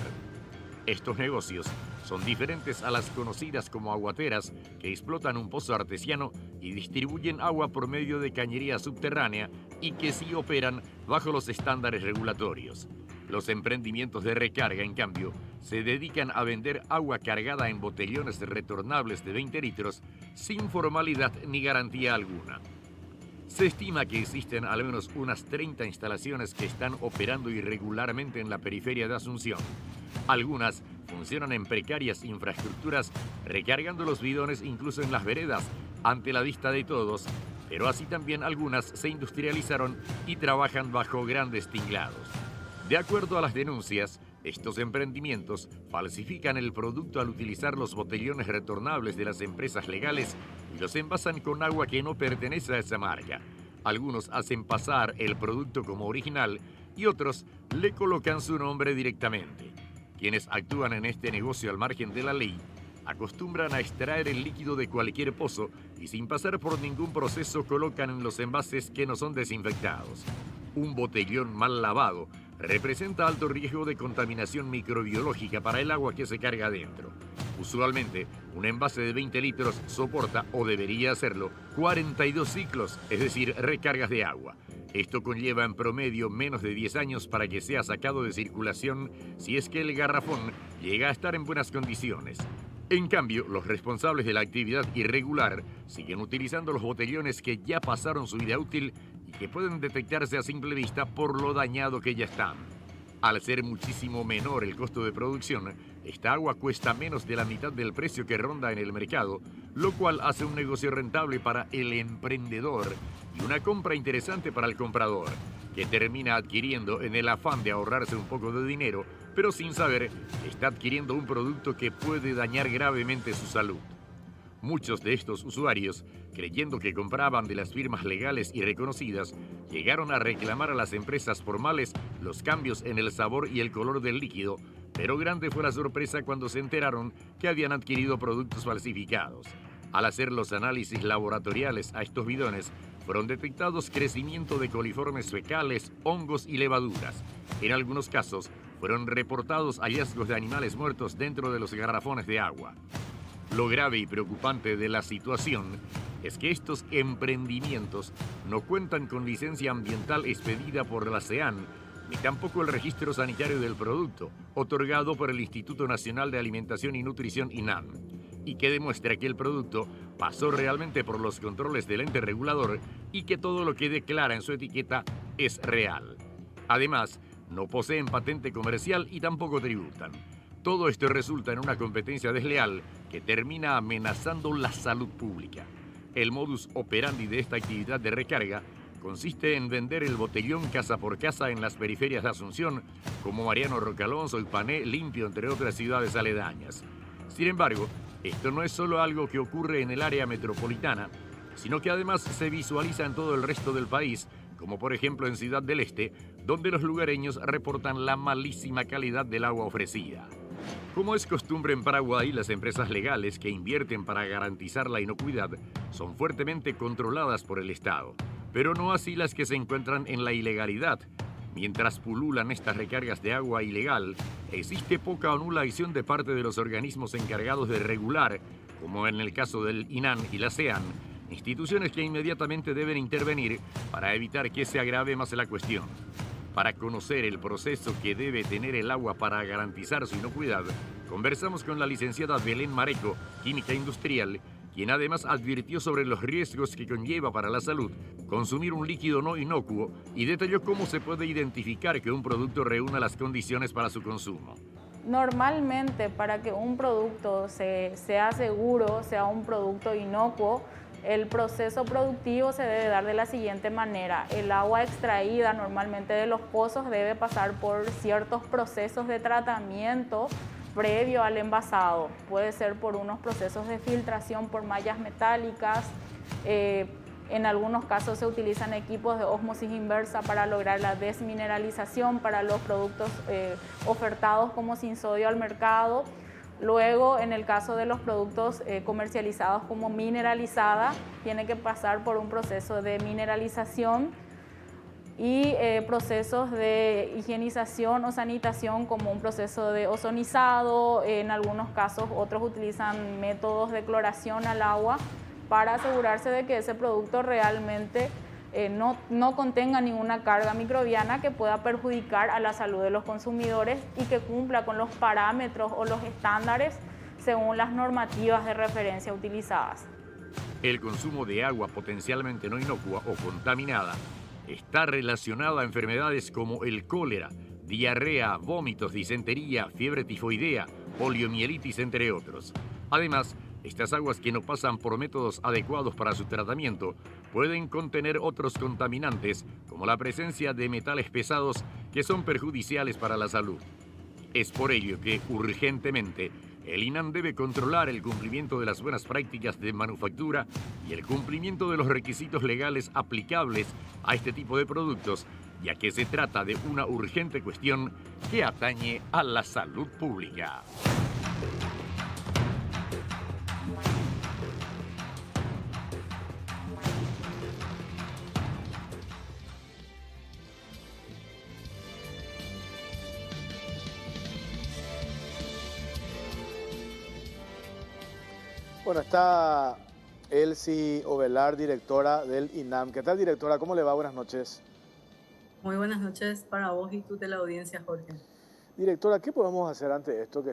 Speaker 8: Estos negocios son diferentes a las conocidas como aguateras, que explotan un pozo artesiano y distribuyen agua por medio de cañería subterránea y que sí operan bajo los estándares regulatorios. Los emprendimientos de recarga, en cambio, se dedican a vender agua cargada en botellones retornables de 20 litros sin formalidad ni garantía alguna. Se estima que existen al menos unas 30 instalaciones que están operando irregularmente en la periferia de Asunción. Algunas funcionan en precarias infraestructuras, recargando los bidones incluso en las veredas, ante la vista de todos, pero así también algunas se industrializaron y trabajan bajo grandes tinglados. De acuerdo a las denuncias, estos emprendimientos falsifican el producto al utilizar los botellones retornables de las empresas legales y los envasan con agua que no pertenece a esa marca. Algunos hacen pasar el producto como original y otros le colocan su nombre directamente. Quienes actúan en este negocio al margen de la ley acostumbran a extraer el líquido de cualquier pozo y sin pasar por ningún proceso colocan en los envases que no son desinfectados. Un botellón mal lavado representa alto riesgo de contaminación microbiológica para el agua que se carga adentro. Usualmente, un envase de 20 litros soporta, o debería hacerlo, 42 ciclos, es decir, recargas de agua. Esto conlleva en promedio menos de 10 años para que sea sacado de circulación si es que el garrafón llega a estar en buenas condiciones. En cambio, los responsables de la actividad irregular siguen utilizando los botellones que ya pasaron su vida útil y que pueden detectarse a simple vista por lo dañado que ya están. Al ser muchísimo menor el costo de producción, esta agua cuesta menos de la mitad del precio que ronda en el mercado, lo cual hace un negocio rentable para el emprendedor y una compra interesante para el comprador, que termina adquiriendo en el afán de ahorrarse un poco de dinero, pero sin saber que está adquiriendo un producto que puede dañar gravemente su salud. Muchos de estos usuarios, creyendo que compraban de las firmas legales y reconocidas, llegaron a reclamar a las empresas formales los cambios en el sabor y el color del líquido, pero grande fue la sorpresa cuando se enteraron que habían adquirido productos falsificados. Al hacer los análisis laboratoriales a estos bidones, fueron detectados crecimiento de coliformes fecales, hongos y levaduras. En algunos casos, fueron reportados hallazgos de animales muertos dentro de los garrafones de agua. Lo grave y preocupante de la situación es que estos emprendimientos no cuentan con licencia ambiental expedida por la SEAN, ni tampoco el registro sanitario del producto, otorgado por el Instituto Nacional de Alimentación y Nutrición INAN, y que demuestra que el producto pasó realmente por los controles del ente regulador y que todo lo que declara en su etiqueta es real. Además, no poseen patente comercial y tampoco tributan. Todo esto resulta en una competencia desleal que termina amenazando la salud pública. El modus operandi de esta actividad de recarga consiste en vender el botellón casa por casa en las periferias de Asunción, como Mariano Rocalonso y Pané, Limpio, entre otras ciudades aledañas. Sin embargo, esto no es solo algo que ocurre en el área metropolitana, sino que además se visualiza en todo el resto del país, como por ejemplo en Ciudad del Este, donde los lugareños reportan la malísima calidad del agua ofrecida. Como es costumbre en Paraguay, las empresas legales que invierten para garantizar la inocuidad son fuertemente controladas por el Estado, pero no así las que se encuentran en la ilegalidad. Mientras pululan estas recargas de agua ilegal, existe poca o nula acción de parte de los organismos encargados de regular, como en el caso del INAN y la SEAN, instituciones que inmediatamente deben intervenir para evitar que se agrave más la cuestión. Para conocer el proceso que debe tener el agua para garantizar su inocuidad, conversamos con la licenciada Belén Mareco, química industrial, quien además advirtió sobre los riesgos que conlleva para la salud consumir un líquido no inocuo y detalló cómo se puede identificar que un producto reúna las condiciones para su consumo.
Speaker 9: Normalmente, para que un producto sea seguro, sea un producto inocuo, el proceso productivo se debe dar de la siguiente manera. El agua extraída normalmente de los pozos debe pasar por ciertos procesos de tratamiento previo al envasado. Puede ser por unos procesos de filtración por mallas metálicas. En algunos casos se utilizan equipos de ósmosis inversa para lograr la desmineralización para los productos ofertados como sin sodio al mercado. Luego, en el caso de los productos comercializados como mineralizada, tiene que pasar por un proceso de mineralización y procesos de higienización o sanitación como un proceso de ozonizado. En algunos casos otros utilizan métodos de cloración al agua para asegurarse de que ese producto realmente no contenga ninguna carga microbiana que pueda perjudicar a la salud de los consumidores y que cumpla con los parámetros o los estándares según las normativas de referencia utilizadas.
Speaker 8: El consumo de agua potencialmente no inocua o contaminada está relacionada a enfermedades como el cólera, diarrea, vómitos, disentería, fiebre tifoidea, poliomielitis, entre otros. Además, estas aguas que no pasan por métodos adecuados para su tratamiento pueden contener otros contaminantes, como la presencia de metales pesados que son perjudiciales para la salud. Es por ello que, urgentemente, el INAN debe controlar el cumplimiento de las buenas prácticas de manufactura y el cumplimiento de los requisitos legales aplicables a este tipo de productos, ya que se trata de una urgente cuestión que atañe a la salud pública.
Speaker 1: Bueno, está Elsie Ovelar, directora del INAM. ¿Qué tal, directora? ¿Cómo le va? Buenas noches.
Speaker 10: Muy buenas noches para vos y tu teleaudiencia, Jorge.
Speaker 1: Directora, ¿qué podemos hacer ante esto que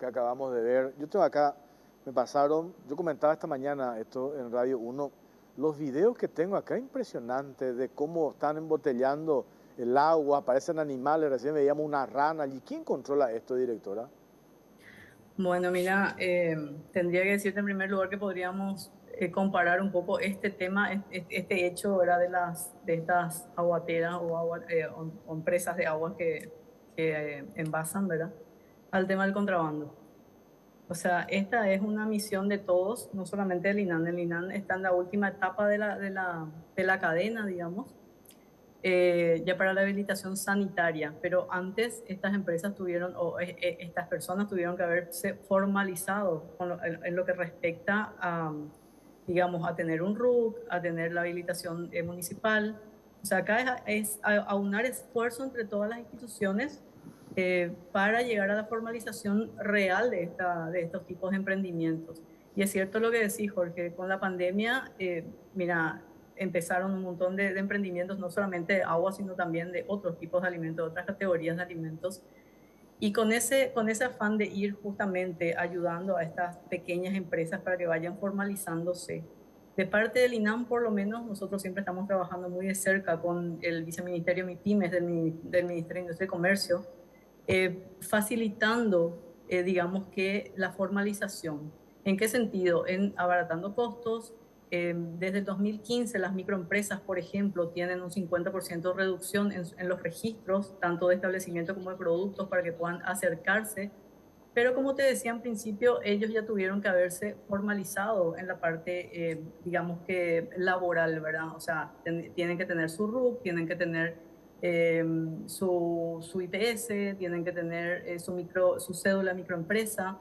Speaker 1: acabamos de ver? Yo tengo acá, yo comentaba esta mañana esto en Radio 1, los videos que tengo acá, impresionantes de cómo están embotellando el agua, parecen animales, recién veíamos una rana allí. ¿Quién controla esto, directora?
Speaker 10: Bueno, mira, tendría que decirte en primer lugar que podríamos comparar un poco este tema, este hecho, ¿verdad? de estas aguateras o empresas de agua que envasan, ¿verdad?, al tema del contrabando. O sea, esta es una misión de todos, no solamente del INAN. El INAN está en la última etapa de la cadena, digamos, ya para la habilitación sanitaria, pero antes estas empresas estas personas tuvieron que haberse formalizado en lo que respecta a, digamos, a tener un RUC, a tener la habilitación municipal. O sea, acá es aunar esfuerzo entre todas las instituciones para llegar a la formalización real de estos tipos de emprendimientos. Y es cierto lo que decís, Jorge, con la pandemia, mira, empezaron un montón de emprendimientos, no solamente de agua, sino también de otros tipos de alimentos, otras categorías de alimentos. Y con ese afán de ir justamente ayudando a estas pequeñas empresas para que vayan formalizándose, de parte del INAM, por lo menos, nosotros siempre estamos trabajando muy de cerca con el viceministerio MIPYMES del Ministerio de Industria y Comercio, facilitando, digamos que la formalización. ¿En qué sentido? En abaratando costos. Desde el 2015 las microempresas, por ejemplo, tienen un 50% de reducción en los registros, tanto de establecimientos como de productos, para que puedan acercarse. Pero como te decía en principio, ellos ya tuvieron que haberse formalizado en la parte, digamos que laboral, ¿verdad? O sea, tienen que tener su RUC, tienen que tener su IPS, tienen que tener su cédula microempresa,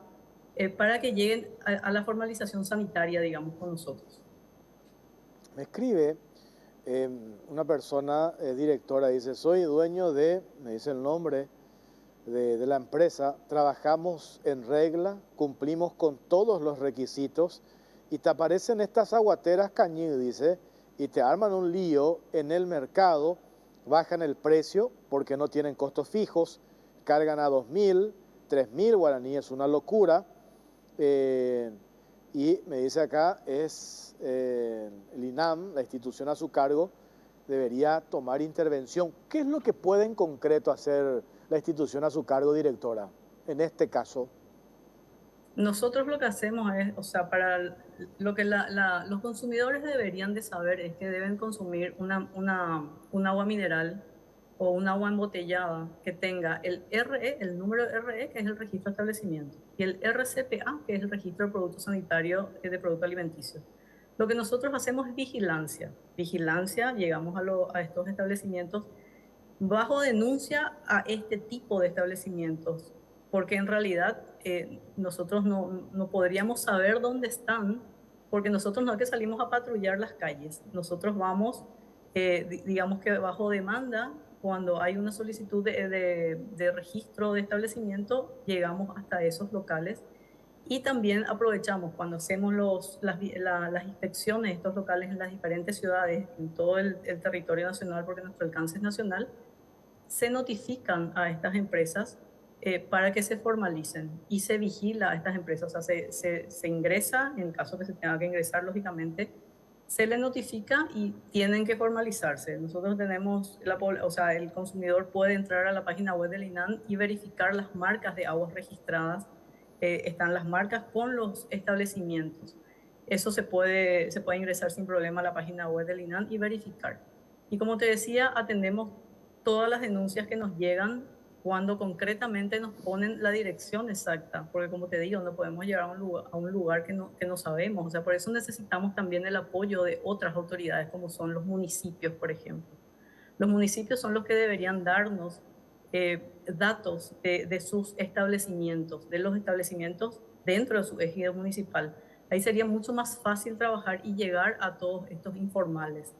Speaker 10: para que lleguen a la formalización sanitaria, digamos, con nosotros.
Speaker 1: Me escribe Una persona, directora, dice, soy dueño de, me dice el nombre de la empresa, trabajamos en regla, cumplimos con todos los requisitos y te aparecen estas aguateras cañí, dice, y te arman un lío en el mercado, bajan el precio porque no tienen costos fijos, cargan a 2.000, 3.000 guaraníes, es una locura. Y me dice acá, el INAM, la institución a su cargo, debería tomar intervención. ¿Qué es lo que puede en concreto hacer la institución a su cargo, directora, en este caso?
Speaker 10: Nosotros lo que hacemos es, o sea, para lo que los consumidores deberían de saber es que deben consumir un agua mineral o un agua embotellada que tenga el RE, el número RE, que es el registro de establecimiento, y el RCPA, que es el registro de producto sanitario de producto alimenticio. Lo que nosotros hacemos es vigilancia. Vigilancia, llegamos a estos establecimientos bajo denuncia a este tipo de establecimientos, porque en realidad nosotros no podríamos saber dónde están, porque nosotros no es que salimos a patrullar las calles, nosotros vamos, digamos que bajo demanda, cuando hay una solicitud de registro de establecimiento, llegamos hasta esos locales y también aprovechamos cuando hacemos las inspecciones de estos locales en las diferentes ciudades, en todo el territorio nacional, porque nuestro alcance es nacional, se notifican a estas empresas para que se formalicen y se vigila a estas empresas, o sea, se ingresa, en caso que se tenga que ingresar, lógicamente, se le notifica y tienen que formalizarse. Nosotros tenemos, o sea, el consumidor puede entrar a la página web del INAN y verificar las marcas de aguas registradas. Están las marcas con los establecimientos. Eso se puede ingresar sin problema a la página web del INAN y verificar. Y como te decía, atendemos todas las denuncias que nos llegan cuando concretamente nos ponen la dirección exacta, porque como te digo, no podemos llegar a un lugar que no sabemos. O sea, por eso necesitamos también el apoyo de otras autoridades, como son los municipios, por ejemplo. Los municipios son los que deberían darnos datos de sus establecimientos, de los establecimientos dentro de su ejido municipal. Ahí sería mucho más fácil trabajar y llegar a todos estos informales.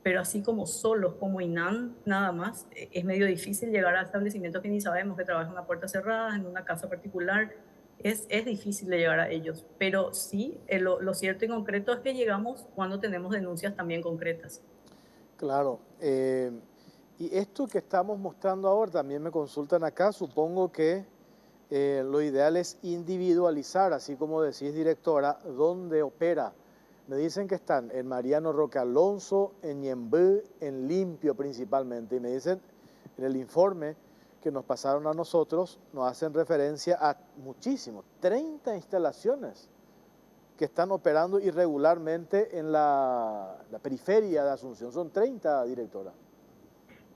Speaker 10: Pero así como solos, como INAN, nada más, es medio difícil llegar a establecimientos que ni sabemos, que trabajan a puertas cerradas, en una casa particular. Es difícil de llegar a ellos. Pero sí, lo cierto y concreto es que llegamos cuando tenemos denuncias también concretas.
Speaker 1: Claro. Y esto que estamos mostrando ahora, también me consultan acá, supongo que lo ideal es individualizar, así como decís, directora, dónde opera. Me dicen que están en Mariano Roque Alonso, en Ñemby, en Limpio principalmente. Y me dicen en el informe que nos pasaron a nosotros, nos hacen referencia a muchísimos, 30 instalaciones que están operando irregularmente en la periferia de Asunción. Son 30, directora.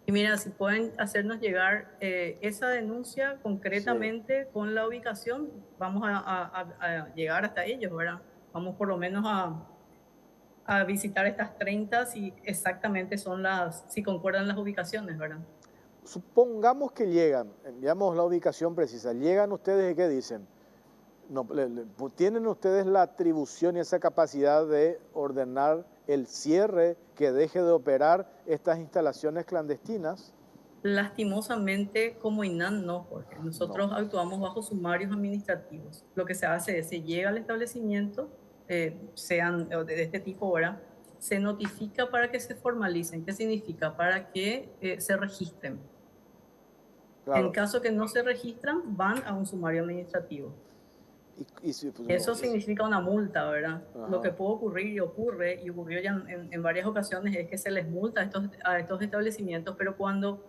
Speaker 10: Y mira, si pueden hacernos llegar esa denuncia concretamente con la ubicación, vamos a llegar hasta ellos, ¿verdad? Vamos por lo menos a visitar estas 30 si exactamente si concuerdan las ubicaciones, ¿verdad?
Speaker 1: Supongamos que llegan, enviamos la ubicación precisa, llegan ustedes y ¿qué dicen? No, ¿tienen ustedes la atribución y esa capacidad de ordenar el cierre, que deje de operar estas instalaciones clandestinas?
Speaker 10: Lastimosamente, como INAN no, Jorge. Nosotros actuamos bajo sumarios administrativos. Lo que se hace es, se llega al establecimiento, sean de este tipo, ¿verdad? Se notifica para que se formalicen. ¿Qué significa? Para que se registren. Claro. En caso que no se registran, van a un sumario administrativo. Eso significa una multa, ¿verdad? Ajá. Lo que puede ocurrir y ocurrió ya en varias ocasiones, es que se les multa a estos establecimientos, pero cuando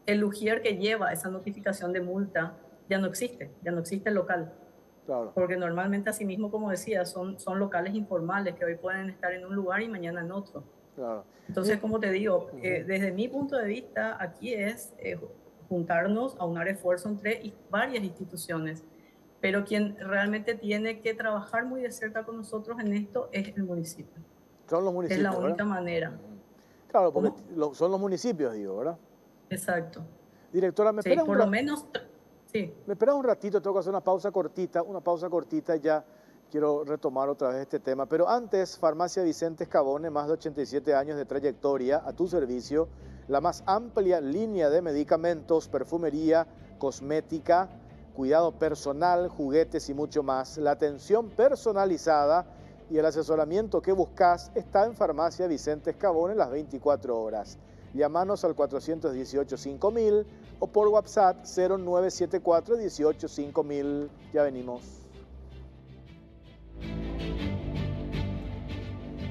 Speaker 10: el ujier que lleva esa notificación de multa ya no existe el local. Claro. Porque normalmente, así mismo, como decía, son locales informales que hoy pueden estar en un lugar y mañana en otro. Claro. Entonces, como te digo, desde mi punto de vista, aquí es juntarnos, aunar esfuerzo entre varias instituciones, pero quien realmente tiene que trabajar muy de cerca con nosotros en esto es el municipio.
Speaker 1: Son los municipios,
Speaker 10: es la única manera.
Speaker 1: Claro, porque son los municipios, digo, ¿verdad?
Speaker 10: Exacto.
Speaker 1: Directora, ¿me espera
Speaker 10: por lo menos, sí.
Speaker 1: ¿Me esperas un ratito? Tengo que hacer una pausa cortita y ya quiero retomar otra vez este tema. Pero antes, Farmacia Vicente Escabone, más de 87 años de trayectoria a tu servicio, la más amplia línea de medicamentos, perfumería, cosmética, cuidado personal, juguetes y mucho más. La atención personalizada y el asesoramiento que buscas está en Farmacia Vicente Escabone las 24 horas. Llámanos al 418-5000 o por WhatsApp 0974-18-5000. Ya venimos.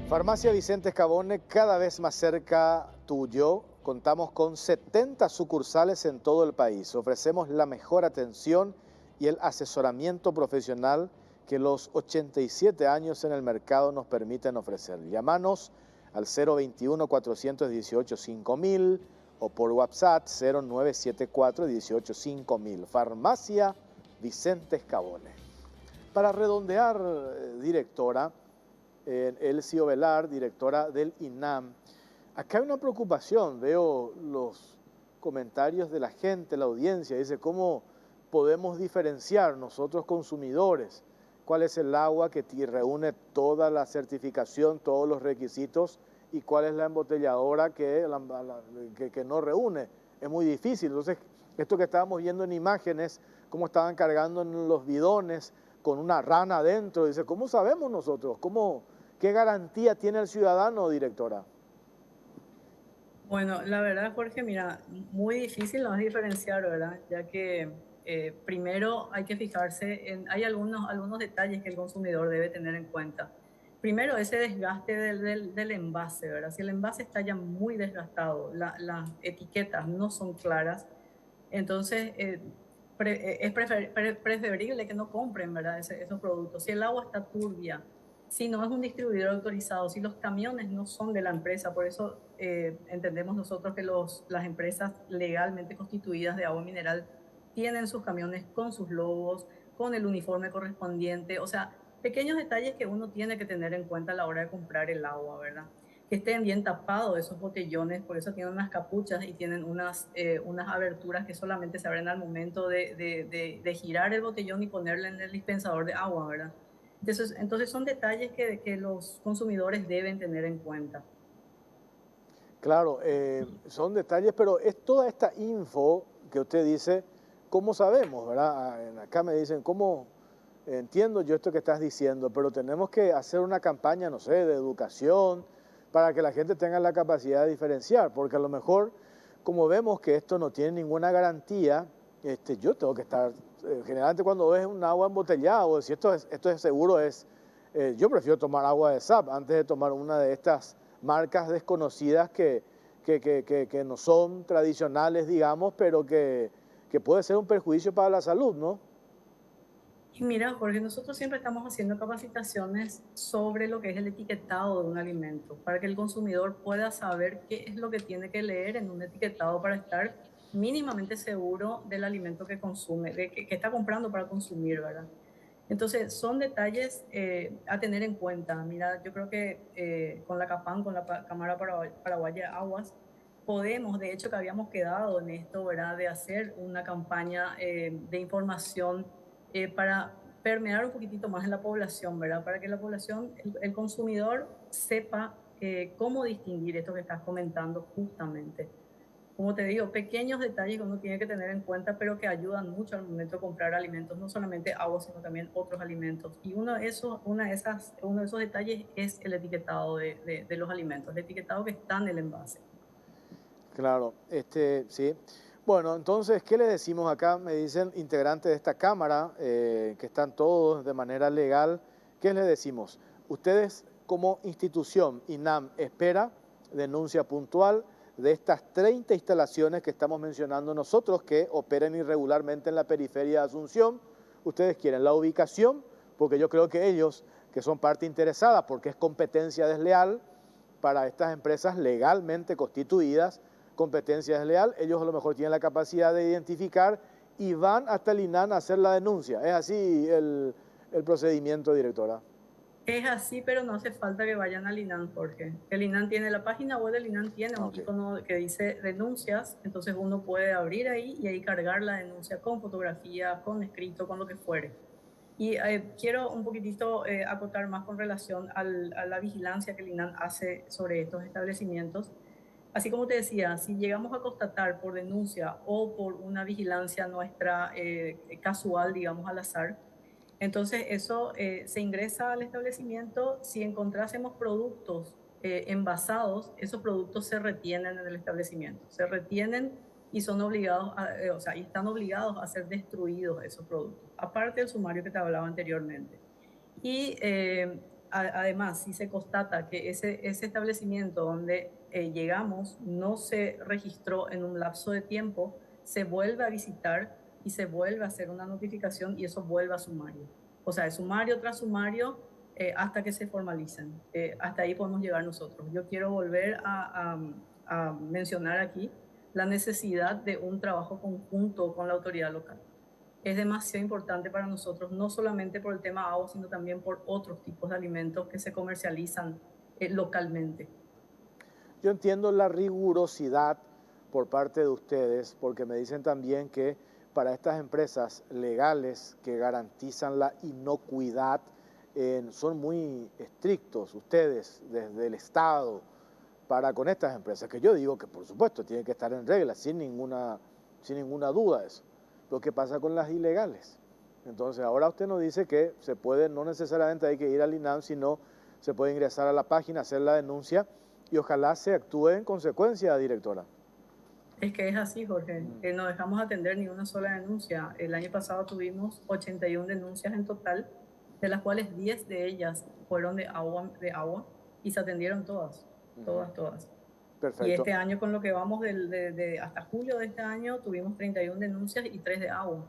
Speaker 1: Farmacia Vicente Escabone, cada vez más cerca tuyo. Contamos con 70 sucursales en todo el país. Ofrecemos la mejor atención y el asesoramiento profesional que los 87 años en el mercado nos permiten ofrecer. Llámanos al 021-418-5000 o por WhatsApp 0974-18-5000. Farmacia Vicente Escabone. Para redondear, directora, Elcio Velar, directora del INAM, acá hay una preocupación, veo los comentarios de la gente, la audiencia, dice cómo podemos diferenciar nosotros consumidores cuál es el agua que reúne toda la certificación, todos los requisitos y cuál es la embotelladora que no reúne. Es muy difícil. Entonces, esto que estábamos viendo en imágenes, cómo estaban cargando en los bidones con una rana adentro, dice, ¿cómo sabemos nosotros? ¿Qué garantía tiene el ciudadano, directora?
Speaker 10: Bueno, la verdad, Jorge, mira, muy difícil nos diferenciar, ¿verdad? Ya que primero hay que fijarse hay algunos detalles que el consumidor debe tener en cuenta. Primero, ese desgaste del envase, ¿verdad? Si el envase está ya muy desgastado, las etiquetas no son claras, entonces es preferible que no compren, ¿verdad? Esos productos. Si el agua está turbia, si no es un distribuidor autorizado, si los camiones no son de la empresa, por eso entendemos nosotros que las empresas legalmente constituidas de agua mineral tienen sus camiones con sus logos, con el uniforme correspondiente, o sea, pequeños detalles que uno tiene que tener en cuenta a la hora de comprar el agua, ¿verdad? Que estén bien tapados esos botellones, por eso tienen unas capuchas y tienen unas aberturas que solamente se abren al momento de girar el botellón y ponerle en el dispensador de agua, ¿verdad? Entonces son detalles que los consumidores deben tener en cuenta.
Speaker 1: Claro, son detalles, pero es toda esta info que usted dice, ¿cómo sabemos, verdad? Acá me dicen, ¿cómo entiendo yo esto que estás diciendo? Pero tenemos que hacer una campaña, no sé, de educación para que la gente tenga la capacidad de diferenciar, porque a lo mejor, como vemos que esto no tiene ninguna garantía, yo tengo que estar, generalmente cuando ves un agua embotellada, o si esto es seguro, yo prefiero tomar agua de SAP antes de tomar una de estas marcas desconocidas que no son tradicionales, digamos, pero que puede ser un perjuicio para la salud, ¿no?
Speaker 10: Y mira, Jorge, nosotros siempre estamos haciendo capacitaciones sobre lo que es el etiquetado de un alimento, para que el consumidor pueda saber qué es lo que tiene que leer en un etiquetado para estar mínimamente seguro del alimento que consume, que está comprando para consumir, ¿verdad? Entonces, son detalles a tener en cuenta. Mira, yo creo que con la CAPAN, con la Cámara Paraguaya de Aguas, podemos, de hecho que habíamos quedado en esto, ¿verdad?, de hacer una campaña de información para permear un poquitito más en la población, ¿verdad?, para que la población, el consumidor sepa cómo distinguir esto que estás comentando justamente. Como te digo, pequeños detalles que uno tiene que tener en cuenta, pero que ayudan mucho al momento de comprar alimentos, no solamente agua, sino también otros alimentos. Y uno de esos detalles es el etiquetado de los alimentos, el etiquetado que está en el envase.
Speaker 1: Claro, sí. Bueno, entonces, ¿qué le decimos acá? Me dicen integrantes de esta Cámara, que están todos de manera legal. ¿Qué les decimos? Ustedes, como institución, INAM, espera denuncia puntual de estas 30 instalaciones que estamos mencionando nosotros que operan irregularmente en la periferia de Asunción. Ustedes quieren la ubicación, porque yo creo que ellos, que son parte interesada, porque es competencia desleal para estas empresas legalmente constituidas, competencia desleal, ellos a lo mejor tienen la capacidad de identificar y van hasta el INAM a hacer la denuncia. ¿Es así el procedimiento, directora?
Speaker 10: Es así, pero no hace falta que vayan al INAM, Jorge. El INAM tiene la página web, del INAM tiene un icono que dice denuncias, entonces uno puede abrir ahí y ahí cargar la denuncia con fotografía, con escrito, con lo que fuere. Y quiero un poquitito acotar más con relación a la vigilancia que el INAN hace sobre estos establecimientos. Así como te decía, si llegamos a constatar por denuncia o por una vigilancia nuestra casual, digamos al azar, entonces eso se ingresa al establecimiento. Si encontrásemos productos envasados, esos productos se retienen en el establecimiento, se retienen y son obligados, y están obligados a ser destruidos esos productos, aparte del sumario que te hablaba anteriormente. Y además, si se constata que ese establecimiento donde llegamos no se registró en un lapso de tiempo, se vuelve a visitar y se vuelve a hacer una notificación y eso vuelve a sumario. O sea, es sumario tras sumario hasta que se formalicen. Hasta ahí podemos llegar nosotros. Yo quiero volver a mencionar aquí la necesidad de un trabajo conjunto con la autoridad local. Es demasiado importante para nosotros, no solamente por el tema agua, sino también por otros tipos de alimentos que se comercializan localmente.
Speaker 1: Yo entiendo la rigurosidad por parte de ustedes, porque me dicen también que para estas empresas legales que garantizan la inocuidad, son muy estrictos ustedes desde el Estado para con estas empresas, que yo digo que por supuesto tienen que estar en regla, sin ninguna duda de eso. Lo que pasa con las ilegales. Entonces ahora usted nos dice que se puede, no necesariamente hay que ir al INAM, sino se puede ingresar a la página, hacer la denuncia y ojalá se actúe en consecuencia, directora.
Speaker 10: Es que es así, Jorge. No dejamos atender ni una sola denuncia. El año pasado tuvimos 81 denuncias en total, de las cuales 10 de ellas fueron de agua y se atendieron todas. Todas.
Speaker 1: Perfecto.
Speaker 10: Y este año, con lo que vamos hasta julio de este año, tuvimos 31 denuncias y 3 de agua.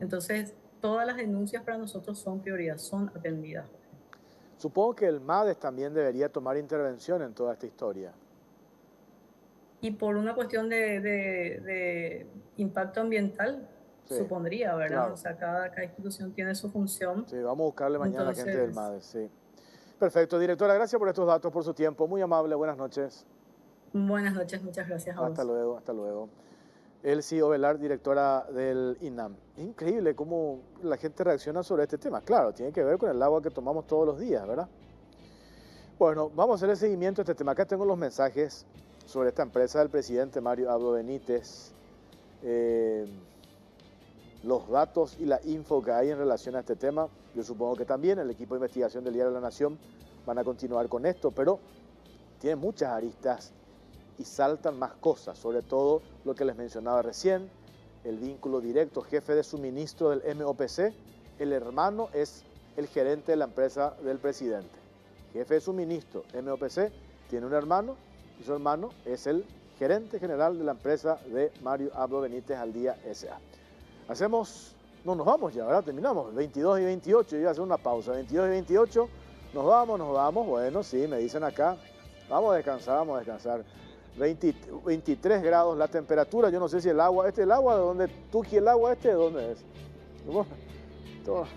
Speaker 10: Entonces, todas las denuncias para nosotros son prioridad, son atendidas.
Speaker 1: Supongo que el MADES también debería tomar intervención en toda esta historia.
Speaker 10: Y por una cuestión de impacto ambiental, sí, supondría, ¿verdad? Claro. O sea, cada institución tiene su función.
Speaker 1: Sí, vamos a buscarle mañana a la gente del MADES, sí. Perfecto, directora, gracias por estos datos, por su tiempo. Muy amable, buenas noches.
Speaker 10: Buenas noches, muchas gracias a vos.
Speaker 1: Hasta luego, hasta luego. Elsie Ovelar, directora del INAM. Increíble cómo la gente reacciona sobre este tema. Claro, tiene que ver con el agua que tomamos todos los días, ¿verdad? Bueno, vamos a hacer el seguimiento de este tema. Acá tengo los mensajes sobre esta empresa del presidente Mario Abdo Benítez. Los datos y la info que hay en relación a este tema. Yo supongo que también el equipo de investigación del Diario de la Nación van a continuar con esto, pero tiene muchas aristas y saltan más cosas, sobre todo lo que les mencionaba recién, el vínculo directo, jefe de suministro del MOPC, el hermano es el gerente de la empresa del presidente. Jefe de suministro, MOPC, tiene un hermano y su hermano es el gerente general de la empresa de Mario Abdo Benítez al Día S.A. No nos vamos ya, ¿verdad? Terminamos, 22 y 28, yo iba a hacer una pausa, 22 y 28, nos vamos, bueno, sí, me dicen acá, vamos a descansar. 23 grados la temperatura, yo no sé si el agua, el agua de dónde, Tuqui, el agua ¿de dónde es? Todas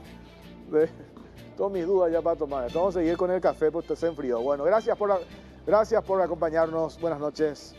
Speaker 1: mis dudas ya para tomar. Vamos a seguir con el café porque se enfrió. Bueno, gracias por acompañarnos, buenas noches.